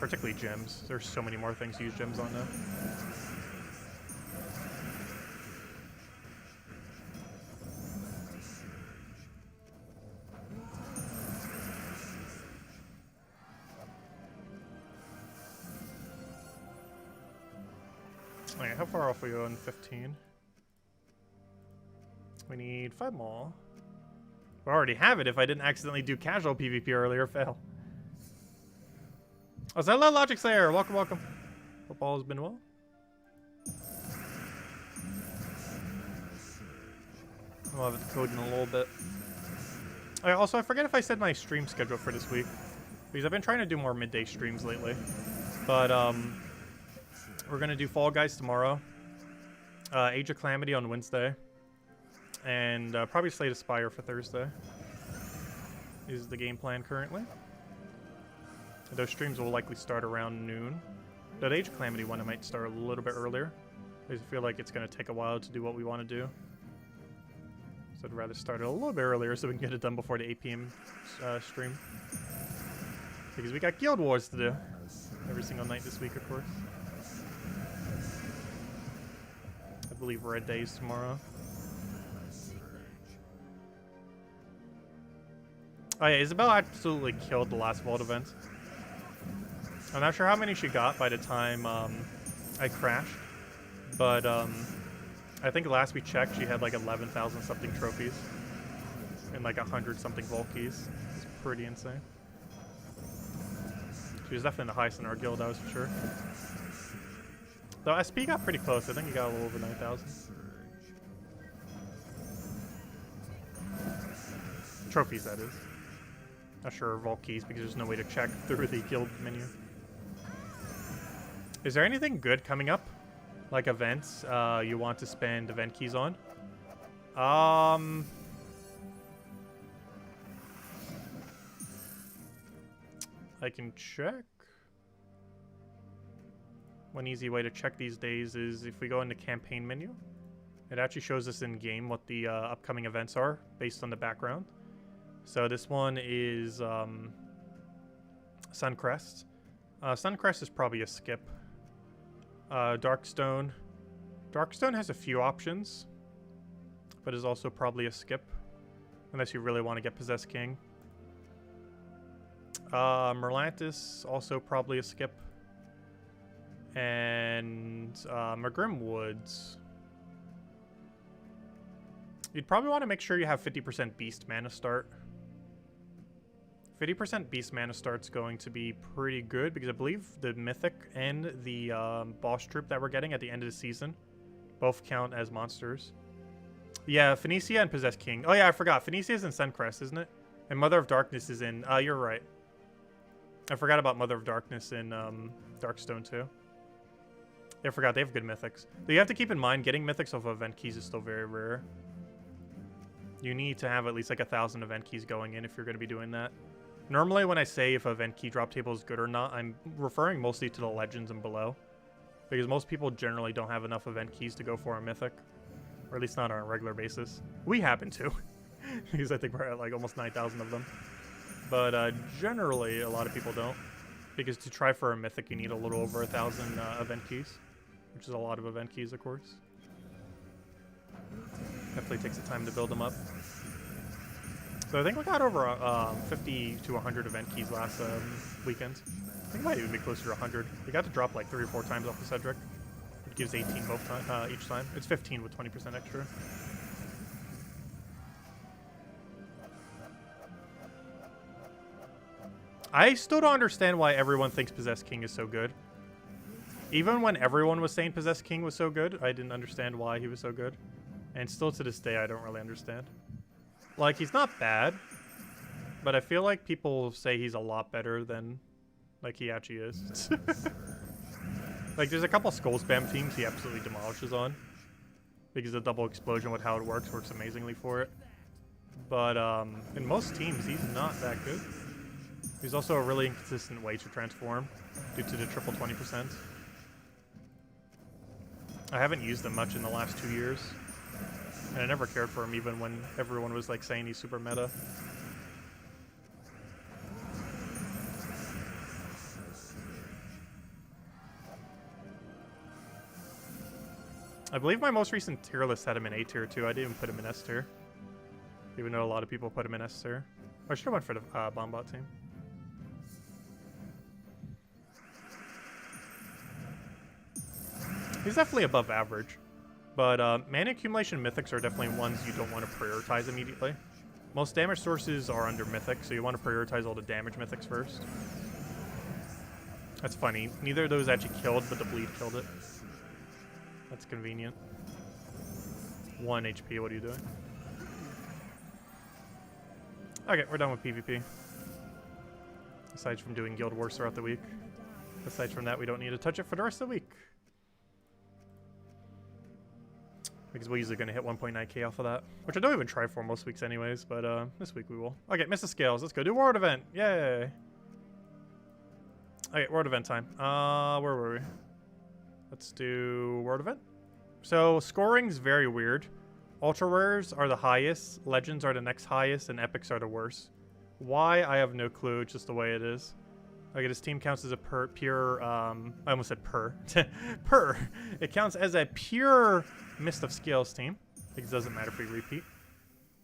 Particularly gems. There's so many more things to use gems on now. Alright, how far off are we on 15? We need 5 more. We already have it if I didn't accidentally do casual PvP earlier. Fail. Oh, hello, Logic Slayer. Welcome, welcome. Hope all has been well. We'll have the code in a little bit. Also, I forget if I said my stream schedule for this week, because I've been trying to do more midday streams lately. But, we're going to do Fall Guys tomorrow, Age of Calamity on Wednesday, and probably Slay the Spire for Thursday is the game plan currently. Those streams will likely start around noon. That Age of Calamity one I might start a little bit earlier, because I feel like it's going to take a while to do what we want to do. So I'd rather start it a little bit earlier so we can get it done before the 8 p.m. Stream. Because we got Guild Wars to do every single night this week, of course. I believe Red Day is tomorrow. Oh yeah, Isabel absolutely killed the last Vault event. I'm not sure how many she got by the time I crashed, but I think last we checked she had like 11,000 something trophies and like 100 something Vault keys. It's pretty insane. She was definitely the highest in our guild, I was for sure. Though SP got pretty close. I think he got a little over 9,000. Trophies, that is. Not sure Vault keys because there's no way to check through the guild menu. Is there anything good coming up? Like events you want to spend event keys on? I can check. One easy way to check these days is if we go into campaign menu, it actually shows us in game what the upcoming events are based on the background. So this one is Suncrest. Suncrest is probably a skip. Darkstone. Darkstone has a few options, but is also probably a skip, unless you really want to get Possessed King. Merlantis, also probably a skip. And Magrim Woods. You'd probably want to make sure you have 50% beast mana start. 50% beast mana start's going to be pretty good because I believe the mythic and the boss troop that we're getting at the end of the season both count as monsters. Yeah, Phoenicia and Possessed King. Oh yeah, I forgot. Phoenicia is in Suncrest, isn't it? And Mother of Darkness is in... you're right. I forgot about Mother of Darkness in Darkstone too. Yeah, I forgot. They have good mythics. But you have to keep in mind, getting mythics off of event keys is still very rare. You need to have at least like 1,000 event keys going in if you're going to be doing that. Normally when I say if event key drop table is good or not, I'm referring mostly to the legends and below. Because most people generally don't have enough event keys to go for a mythic. Or at least not on a regular basis. We happen to. Because I think we're at like almost 9,000 of them. But generally, a lot of people don't. Because to try for a mythic, you need a little over 1,000 event keys. Which is a lot of event keys, of course. Definitely takes the time to build them up. So I think we got over 50 to 100 event keys last weekend. I think it might even be closer to 100. We got to drop like 3 or 4 times off the Cedric. It gives 18 both each time. It's 15 with 20% extra. I still don't understand why everyone thinks Possessed King is so good. Even when everyone was saying Possessed King was so good, I didn't understand why he was so good. And still to this day, I don't really understand. Like, he's not bad, but I feel like people say he's a lot better than, like, he actually is. Like, there's a couple skull spam teams he absolutely demolishes on. Because the double explosion with how it works amazingly for it. But, in most teams, he's not that good. He's also a really inconsistent way to transform due to the triple 20%. I haven't used him much in the last 2 years. And I never cared for him even when everyone was like saying he's super meta. I believe my most recent tier list had him in A tier too. I didn't even put him in S tier. Even though a lot of people put him in S tier. I should have went for the Bombot team. He's definitely above average. But mana accumulation mythics are definitely ones you don't want to prioritize immediately. Most damage sources are under mythic, so you want to prioritize all the damage mythics first. That's funny. Neither of those actually killed, but the bleed killed it. That's convenient. 1 HP, what are you doing? Okay, we're done with PvP. Aside from doing guild wars throughout the week. Aside from that, we don't need to touch it for the rest of the week. Because we're usually going to hit 1.9k off of that. Which I don't even try for most weeks anyways, but this week we will. Okay, Mr. Scales, let's go do World Event. Yay! Okay, World Event time. Where were we? Let's do World Event. So, scoring's very weird. Ultra Rares are the highest, Legends are the next highest, and Epics are the worst. Why? I have no clue, it's just the way it is. Okay, this team counts as a pure, I almost said It counts as a pure Mist of Scales team. It doesn't matter if we repeat.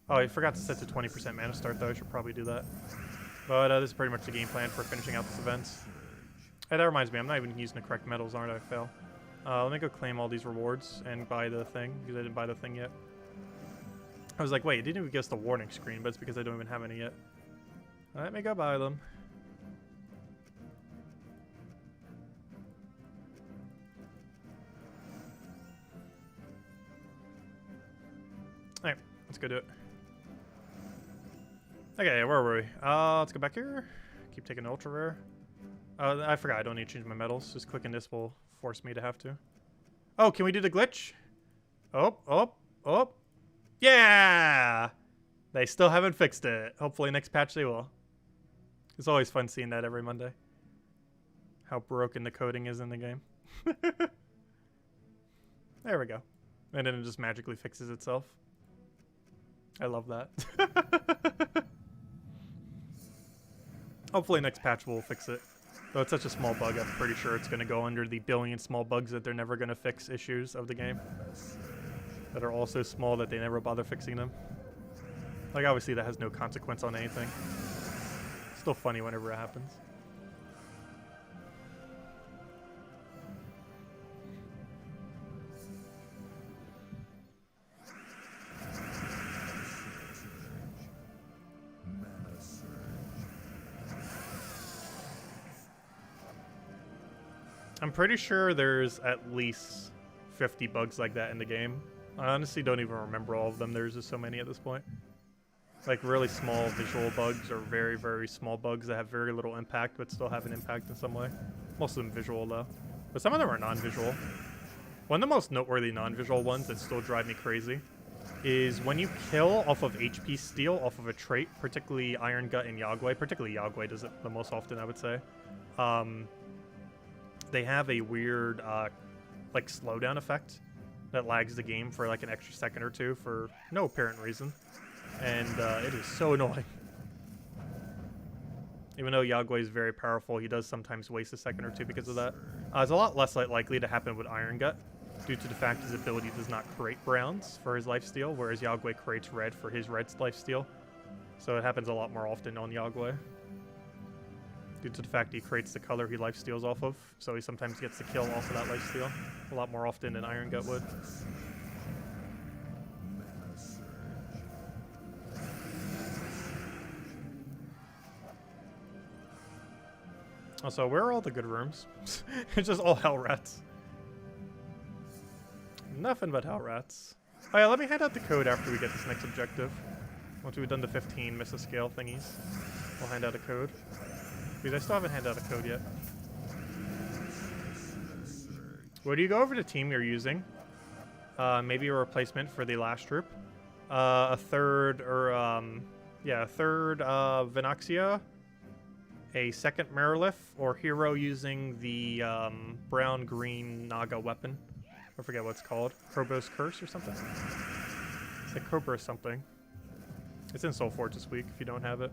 Oh, I forgot to set to 20% mana start though, I should probably do that. But this is pretty much the game plan for finishing out this event. Hey, that reminds me, I'm not even using the correct medals, aren't I? Fail. Let me go claim all these rewards and buy the thing, because I didn't buy the thing yet. I was like, wait, it didn't even give us the warning screen, but it's because I don't even have any yet. Let me go buy them. Alright, let's go do it. Okay, where were we? Let's go back here. Keep taking the ultra rare. I forgot, I don't need to change my medals. Just clicking this will force me to have to. Oh, can we do the glitch? Oh. Yeah! They still haven't fixed it. Hopefully next patch they will. It's always fun seeing that every Monday. How broken the coding is in the game. There we go. And then it just magically fixes itself. I love that. Hopefully next patch will fix it. Though it's such a small bug, I'm pretty sure it's going to go under the billion small bugs that they're never going to fix issues of the game. That are all so small that they never bother fixing them. Like, obviously that has no consequence on anything. It's still funny whenever it happens. I'm pretty sure there's at least 50 bugs like that in the game. I honestly don't even remember all of them. There's just so many at this point. Like really small visual bugs or very, very small bugs that have very little impact but still have an impact in some way. Most of them visual though. But some of them are non-visual. One of the most noteworthy non-visual ones that still drive me crazy is when you kill off of HP steal, off of a trait, particularly Iron Gut and Yagway. Particularly Yagway does it the most often, I would say. They have a weird like slowdown effect that lags the game for like an extra second or two for no apparent reason. And it is so annoying. Even though Yagway is very powerful, he does sometimes waste a second or two because of that. It's a lot less likely to happen with Iron Gut, due to the fact his ability does not create browns for his lifesteal, whereas Yagway creates red for his red lifesteal. So it happens a lot more often on Yagway, due to the fact he creates the color he lifesteals off of, so he sometimes gets the kill off of that lifesteal a lot more often than Iron Gut would. Also, where are all the good rooms? It's just all hell rats. Nothing but hell rats. Oh yeah, let me hand out the code after we get this next objective. Once we've done the 15 miss a scale thingies, we'll hand out a code. Because I still haven't handed out a code yet. Where do you go over the team you're using? Maybe a replacement for the last troop. A third Venoxia. A second Merilith, or hero using the brown-green Naga weapon. I forget what it's called. Krobo's Curse or something? It's like Cobra something. It's in Soulforge this week if you don't have it.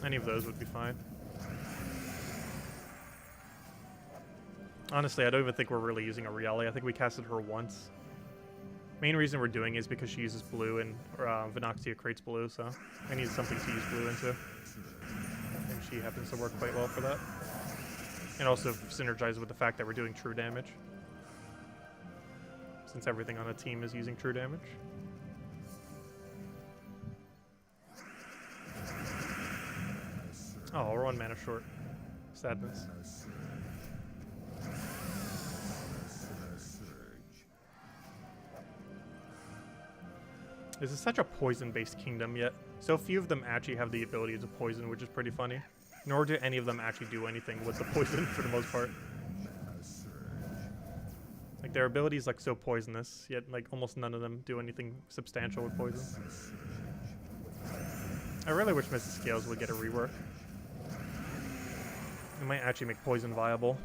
Any of those would be fine. Honestly, I don't even think we're really using a Reale. I think we casted her once. Main reason we're doing is because she uses blue and Venoxia creates blue, so I needed something to use blue into. And she happens to work quite well for that. And also synergize with the fact that we're doing true damage, since everything on the team is using true damage. Oh, we're 1 mana short. Sadness. This is such a poison-based kingdom, yet so few of them actually have the ability to poison, which is pretty funny. Nor do any of them actually do anything with the poison for the most part. Like, their ability is like so poisonous, yet like almost none of them do anything substantial with poison. I really wish Mrs. Scales would get a rework. It might actually make poison viable.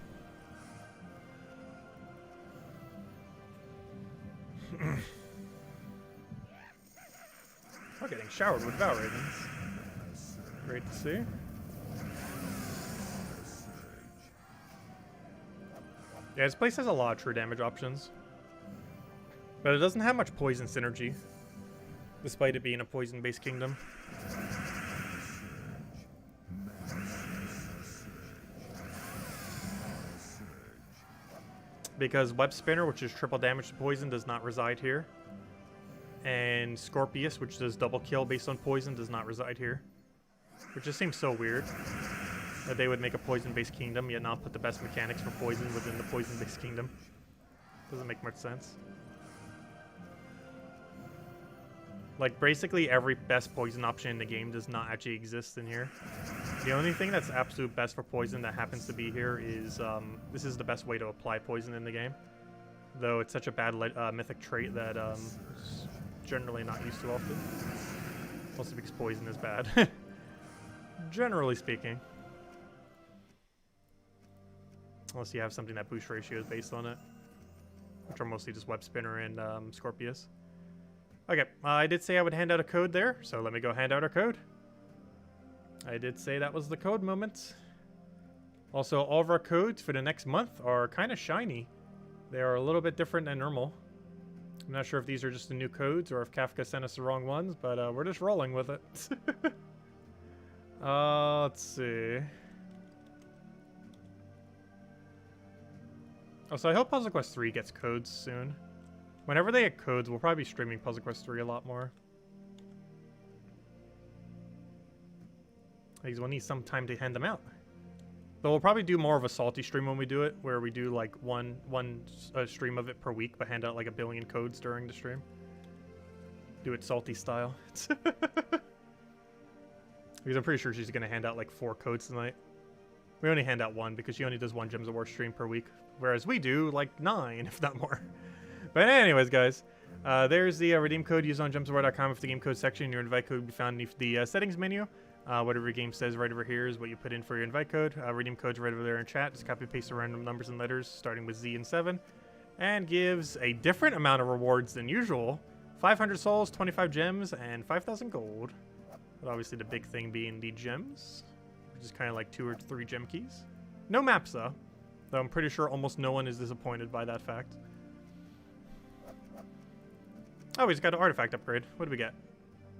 We're getting showered with Val Ravens. Great to see. Yeah, this place has a lot of true damage options. But it doesn't have much poison synergy, despite it being a poison-based kingdom. Because Web Spinner, which is triple damage to poison, does not reside here. And Scorpius, which does double kill based on poison, does not reside here. Which just seems so weird, that they would make a poison-based kingdom, yet not put the best mechanics for poison within the poison-based kingdom. Doesn't make much sense. Like, basically every best poison option in the game does not actually exist in here. The only thing that's absolute best for poison that happens to be here is, this is the best way to apply poison in the game. Though it's such a bad mythic trait that is generally not used too often. Also because poison is bad. Generally speaking. Unless you have something that boost ratio is based on it. Which are mostly just Web Spinner and Scorpius. Okay, I did say I would hand out a code there, so let me go hand out our code. I did say that was the code moment. Also, all of our codes for the next month are kind of shiny. They are a little bit different than normal. I'm not sure if these are just the new codes or if Kafka sent us the wrong ones, but we're just rolling with it. Let's see. Oh, so I hope Puzzle Quest 3 gets codes soon. Whenever they get codes, we'll probably be streaming Puzzle Quest 3 a lot more. Because we'll need some time to hand them out. But we'll probably do more of a salty stream when we do it, where we do like one stream of it per week, but hand out like 1 billion codes during the stream. Do it salty style. Because I'm pretty sure she's gonna hand out like 4 codes tonight. We only hand out 1 because she only does 1 Gems of War stream per week, whereas we do like 9, if not more. But anyways, guys, there's the redeem code used on gemsofwar.com. If the game code section, your invite code will be found in the settings menu. Whatever your game says right over here is what you put in for your invite code. Redeem code's right over there in chat. Just copy paste the random numbers and letters starting with Z and 7, and gives a different amount of rewards than usual. 500 souls, 25 gems, and 5,000 gold. But obviously the big thing being the gems, which is kind of like 2 or 3 gem keys. No maps though I'm pretty sure almost no one is disappointed by that fact. Oh, we just got an artifact upgrade. What do we get?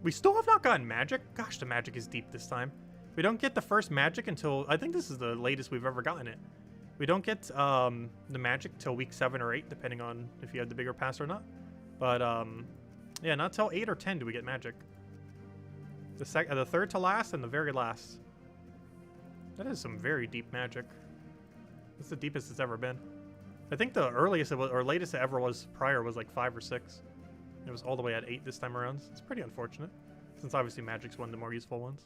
We still have not gotten magic. Gosh, the magic is deep this time. We don't get the first magic until, I think this is the latest we've ever gotten it. We don't get the magic till week 7 or 8, depending on if you had the bigger pass or not. But yeah, not till 8 or 10 do we get magic. The third to last and the very last. That is some very deep magic. That's the deepest it's ever been. I think the earliest it was, or latest it ever was prior was like 5 or 6. It was all the way at 8 this time around. It's pretty unfortunate, since obviously magic's one of the more useful ones.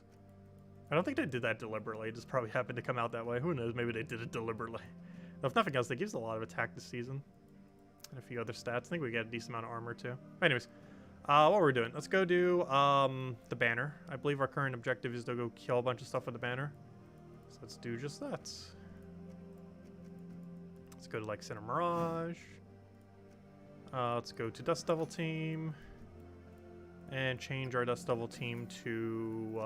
I don't think they did that deliberately. It just probably happened to come out that way. Who knows? Maybe they did it deliberately. If nothing else, they gives a lot of attack this season. And a few other stats. I think we get a decent amount of armor too. Anyways, what we're doing. Let's go do the banner. I believe our current objective is to go kill a bunch of stuff with the banner. So let's do just that. Let's go to like Center Mirage. Let's go to Dust Devil team and change our Dust Devil team to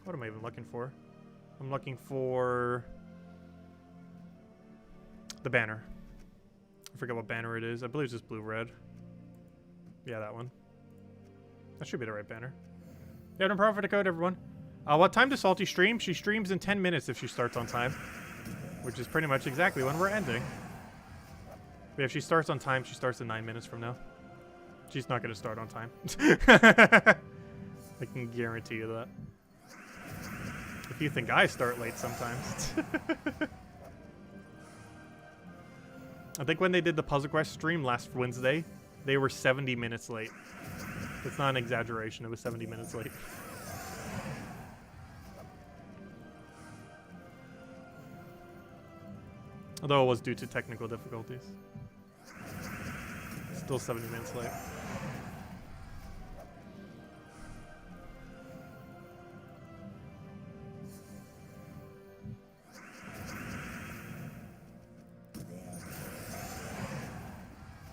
what am I even looking for? I'm looking for the banner. I forget what banner it is. I believe it's just blue-red. Yeah, that one. That should be the right banner. Yeah, no problem for the code, everyone. What time does Salty stream? She streams in 10 minutes if she starts on time, which is pretty much exactly when we're ending. But if she starts on time, she starts in 9 minutes from now. She's not going to start on time. I can guarantee you that. If you think I start late sometimes. I think when they did the Puzzle Quest stream last Wednesday, they were 70 minutes late. It's not an exaggeration. It was 70 minutes late. Although it was due to technical difficulties. Still 70 minutes late.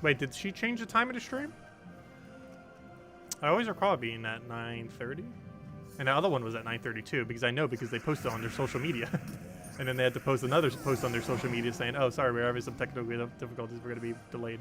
Wait, did she change the time of the stream? I always recall it being at 9:30. And the other one was at 9:32 because I know because they posted on their social media. And then they had to post another post on their social media saying, oh, sorry, we're having some technical difficulties. We're going to be delayed.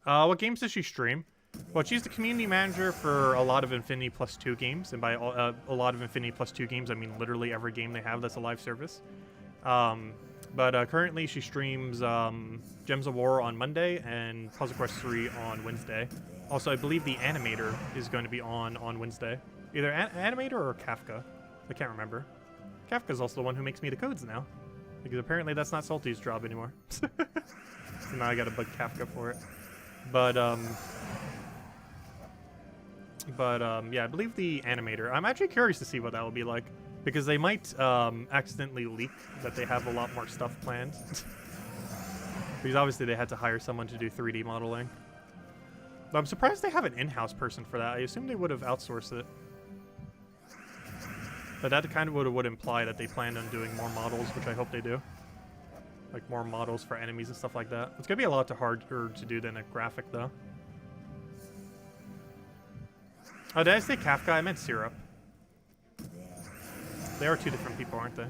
What games does she stream? Well, she's the community manager for a lot of Infinity Plus 2 games. And by a lot of Infinity Plus 2 games, I mean literally every game they have that's a live service. But currently she streams Gems of War on Monday and Puzzle Quest 3 on Wednesday. Also, I believe the Animator is going to be on Wednesday. Either Animator or Kafka. I can't remember. Kafka's also the one who makes me the codes now. Because apparently that's not Salty's job anymore. So now I gotta bug Kafka for it. But yeah, I believe the Animator. I'm actually curious to see what that will be like. Because they might accidentally leak that they have a lot more stuff planned. Because obviously they had to hire someone to do 3D modeling. But I'm surprised they have an in-house person for that. I assume they would have outsourced it. But that kind of would imply that they plan on doing more models, which I hope they do. Like more models for enemies and stuff like that. It's going to be a lot harder to do than a graphic, though. Oh, did I say Kafka? I meant Syrup. They are 2 different people, aren't they?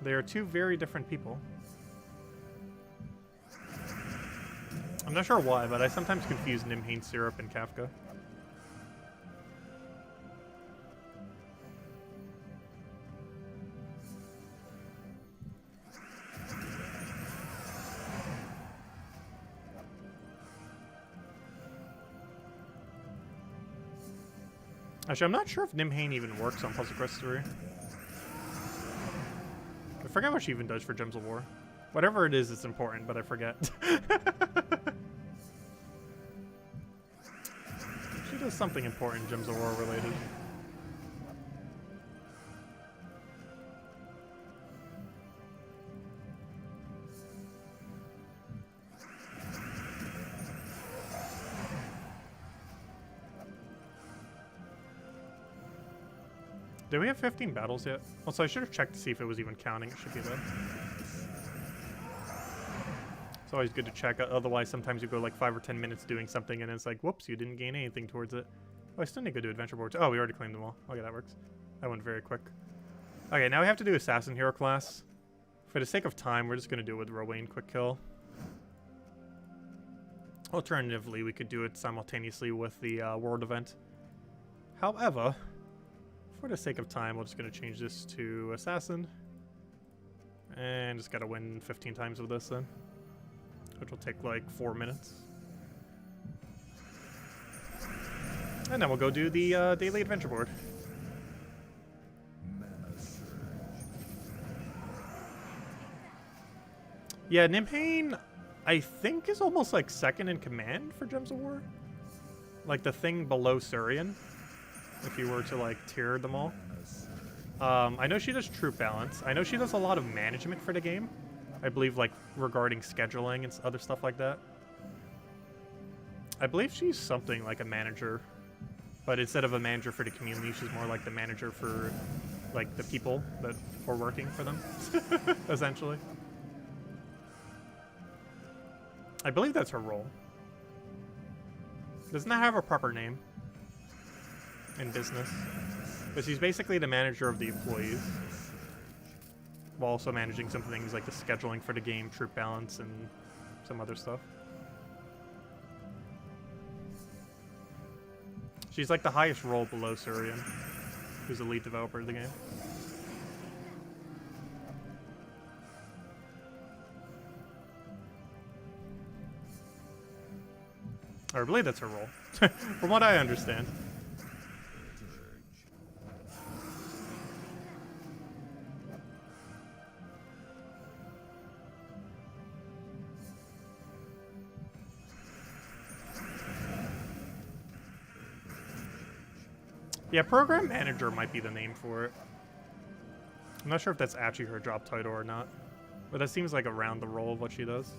They are 2 very different people. I'm not sure why, but I sometimes confuse Nimhane Syrup and Kafka. Actually, I'm not sure if Nimhane even works on Puzzle Quest 3. I forget what she even does for Gems of War. Whatever it is, it's important, but I forget. She does something important, Gems of War related. Did we have 15 battles yet? Also, I should have checked to see if it was even counting. It should be there. It's always good to check. Otherwise, sometimes you go like 5 or 10 minutes doing something and it's like, whoops, you didn't gain anything towards it. Oh, I still need to go do adventure boards. Oh, we already claimed them all. Okay, that works. That went very quick. Okay, now we have to do Assassin Hero class. For the sake of time, we're just going to do it with Rowan Quick Kill. Alternatively, we could do it simultaneously with the World event. However, for the sake of time, we're just going to change this to Assassin. And just got to win 15 times with this then. Which will take like 4 minutes. And then we'll go do the daily adventure board. Yeah, Nimhane, I think, is almost like second in command for Gems of War. Like the thing below Surian, if you were to like tier them all. I know she does troop balance. I know she does a lot of management for the game. I believe like regarding scheduling and other stuff like that. I believe she's something like a manager, but instead of a manager for the community, she's more like the manager for like the people that are working for them, essentially. I believe that's her role. Doesn't that have a proper name in business? But she's basically the manager of the employees, while also managing some things like the scheduling for the game, troop balance, and some other stuff. She's like the highest role below Surian, who's the lead developer of the game. I believe that's her role, from what I understand. Yeah, Program Manager might be the name for it. I'm not sure if that's actually her job title or not, but that seems like around the role of what she does.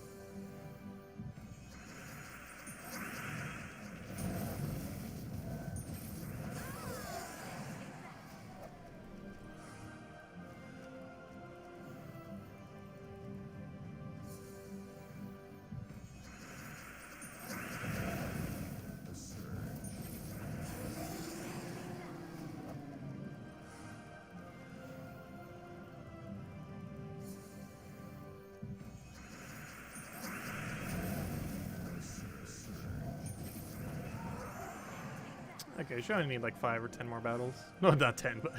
Okay, should only need like 5 or 10 more battles. No, not 10, but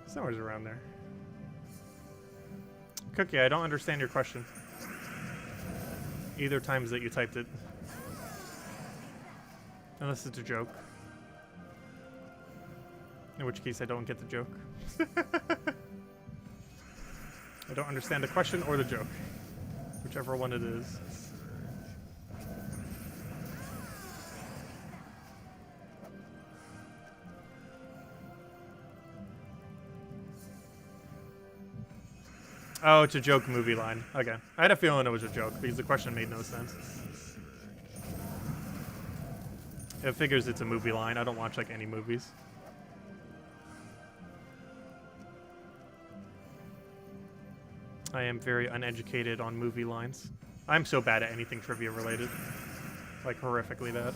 somewhere around there. Cookie, I don't understand your question. Either times that you typed it. Unless it's a joke. In which case I don't get the joke. I don't understand the question or the joke. Whichever one it is. Oh, it's a joke movie line. Okay. I had a feeling it was a joke because the question made no sense. It figures it's a movie line. I don't watch like any movies. I am very uneducated on movie lines. I'm so bad at anything trivia related. Like horrifically bad.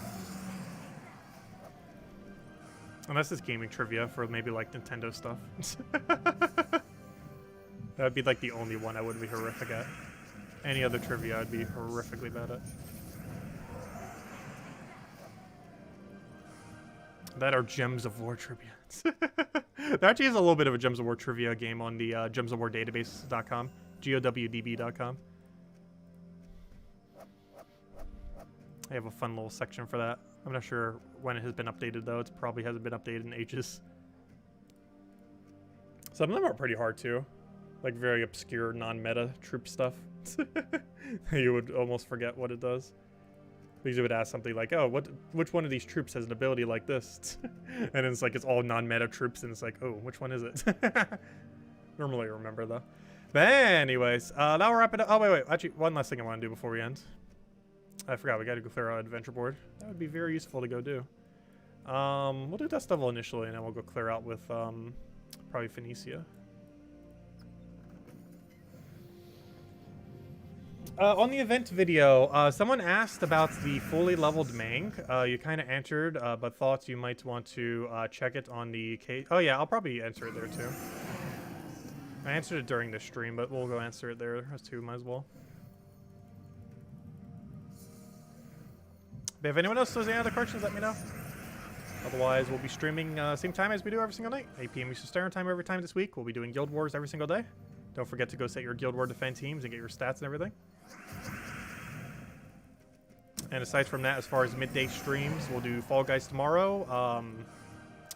Unless it's gaming trivia for maybe like Nintendo stuff. That would be like the only one I wouldn't be horrific at. Any other trivia I'd be horrifically bad at. That are Gems of War trivia. There actually is a little bit of a Gems of War trivia game on the gemsofwardatabase.com. GOWDB.com. I have a fun little section for that. I'm not sure when it has been updated, though. It probably hasn't been updated in ages. Some of them are pretty hard, too. Like, very obscure, non-meta troop stuff. You would almost forget what it does. Because you would ask something like, oh, which one of these troops has an ability like this? And it's like, it's all non-meta troops, and it's like, oh, which one is it? Normally remember, though. But anyways, now we're wrapping up. Oh, wait. Actually, one last thing I want to do before we end. I forgot, we got to go clear our adventure board. That would be very useful to go do. We'll do Dust Devil initially, and then we'll go clear out with, probably Phoenicia. On the event video, someone asked about the fully leveled Mang. You kind of answered, but thought you might want to check it on the case. Oh yeah, I'll probably answer it there too. I answered it during the stream, but we'll go answer it there too, might as well. But if anyone else has any other questions, let me know. Otherwise, we'll be streaming same time as we do every single night. 8 p.m. Eastern Standard Time every time this week. We'll be doing Guild Wars every single day. Don't forget to go set your Guild War defend teams and get your stats and everything. And aside from that, as far as midday streams, we'll do Fall Guys tomorrow,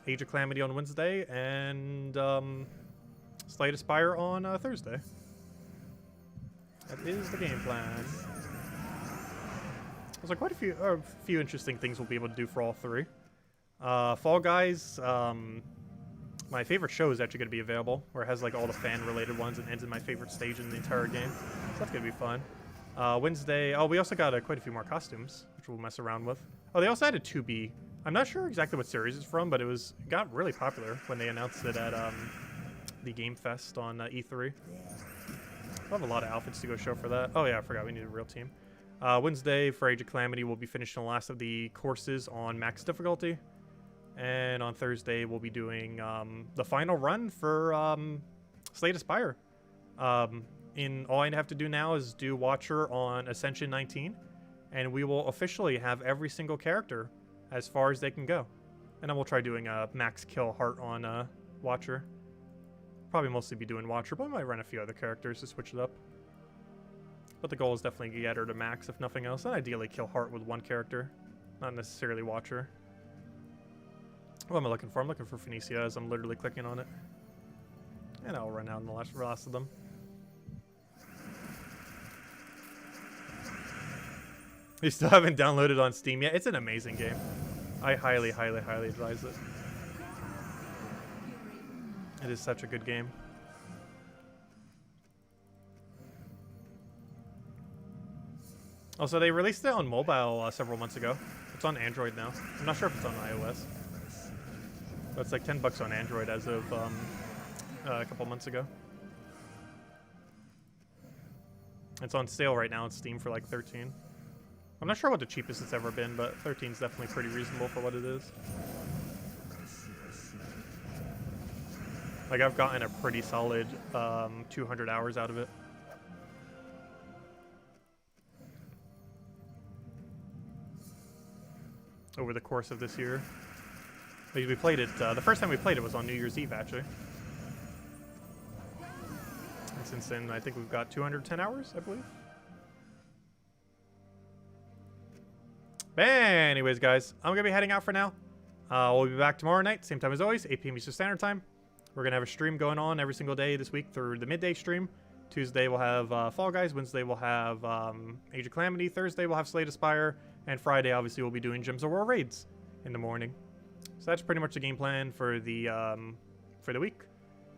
Age of Calamity on Wednesday, and Slay the Spire on Thursday. That is the game plan. There's like quite a few interesting things we'll be able to do for all three. Fall Guys, my favorite show is actually going to be available, where it has like all the fan-related ones and ends in my favorite stage in the entire game. So that's going to be fun. Wednesday, oh, we also got quite a few more costumes, which we'll mess around with. Oh, they also had a 2B. I'm not sure exactly what series it's from, but it got really popular when they announced it at the Game Fest on E3. We'll have a lot of outfits to go show for that. Oh yeah, I forgot we need a real team. Wednesday for Age of Calamity, we'll be finishing the last of the courses on max difficulty. And on Thursday, we'll be doing the final run for Slay the Spire. All I have to do now is do Watcher on Ascension 19, and we will officially have every single character as far as they can go. And then we'll try doing a max kill heart on Watcher. Probably mostly be doing Watcher, but I might run a few other characters to switch it up. But the goal is definitely to get her to max, if nothing else, and ideally kill heart with one character, not necessarily Watcher. What am I looking for? I'm looking for Phoenicia as I'm literally clicking on it. And I'll run out in the last of them. You still haven't downloaded on Steam yet? It's an amazing game. I highly, highly, highly advise it. It is such a good game. Also, they released it on mobile several months ago. It's on Android now. I'm not sure if it's on iOS. But it's like $10 on Android as of a couple months ago. It's on sale right now on Steam for like 13. I'm not sure what the cheapest it's ever been, but 13 is definitely pretty reasonable for what it is. Like, I've gotten a pretty solid 200 hours out of it. Over the course of this year. Like, we played it, the first time we played it was on New Year's Eve, actually. And since then, I think we've got 210 hours, I believe. But anyways, guys, I'm going to be heading out for now. We'll be back tomorrow night, same time as always, 8 p.m. Eastern Standard Time. We're going to have a stream going on every single day this week through the midday stream. Tuesday, we'll have Fall Guys. Wednesday, we'll have Age of Calamity. Thursday, we'll have Slay the Spire. And Friday, obviously, we'll be doing Gems of War raids in the morning. So that's pretty much the game plan for the week.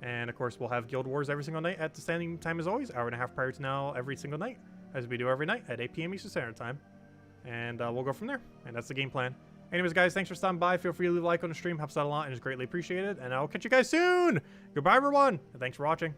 And, of course, we'll have Guild Wars every single night at the standing time as always, hour and a half prior to now every single night, as we do every night at 8 p.m. Eastern Standard Time. And we'll go from there. And that's the game plan. Anyways, guys, thanks for stopping by. Feel free to leave a like on the stream. Helps out a lot and is greatly appreciated. And I'll catch you guys soon. Goodbye, everyone. And thanks for watching.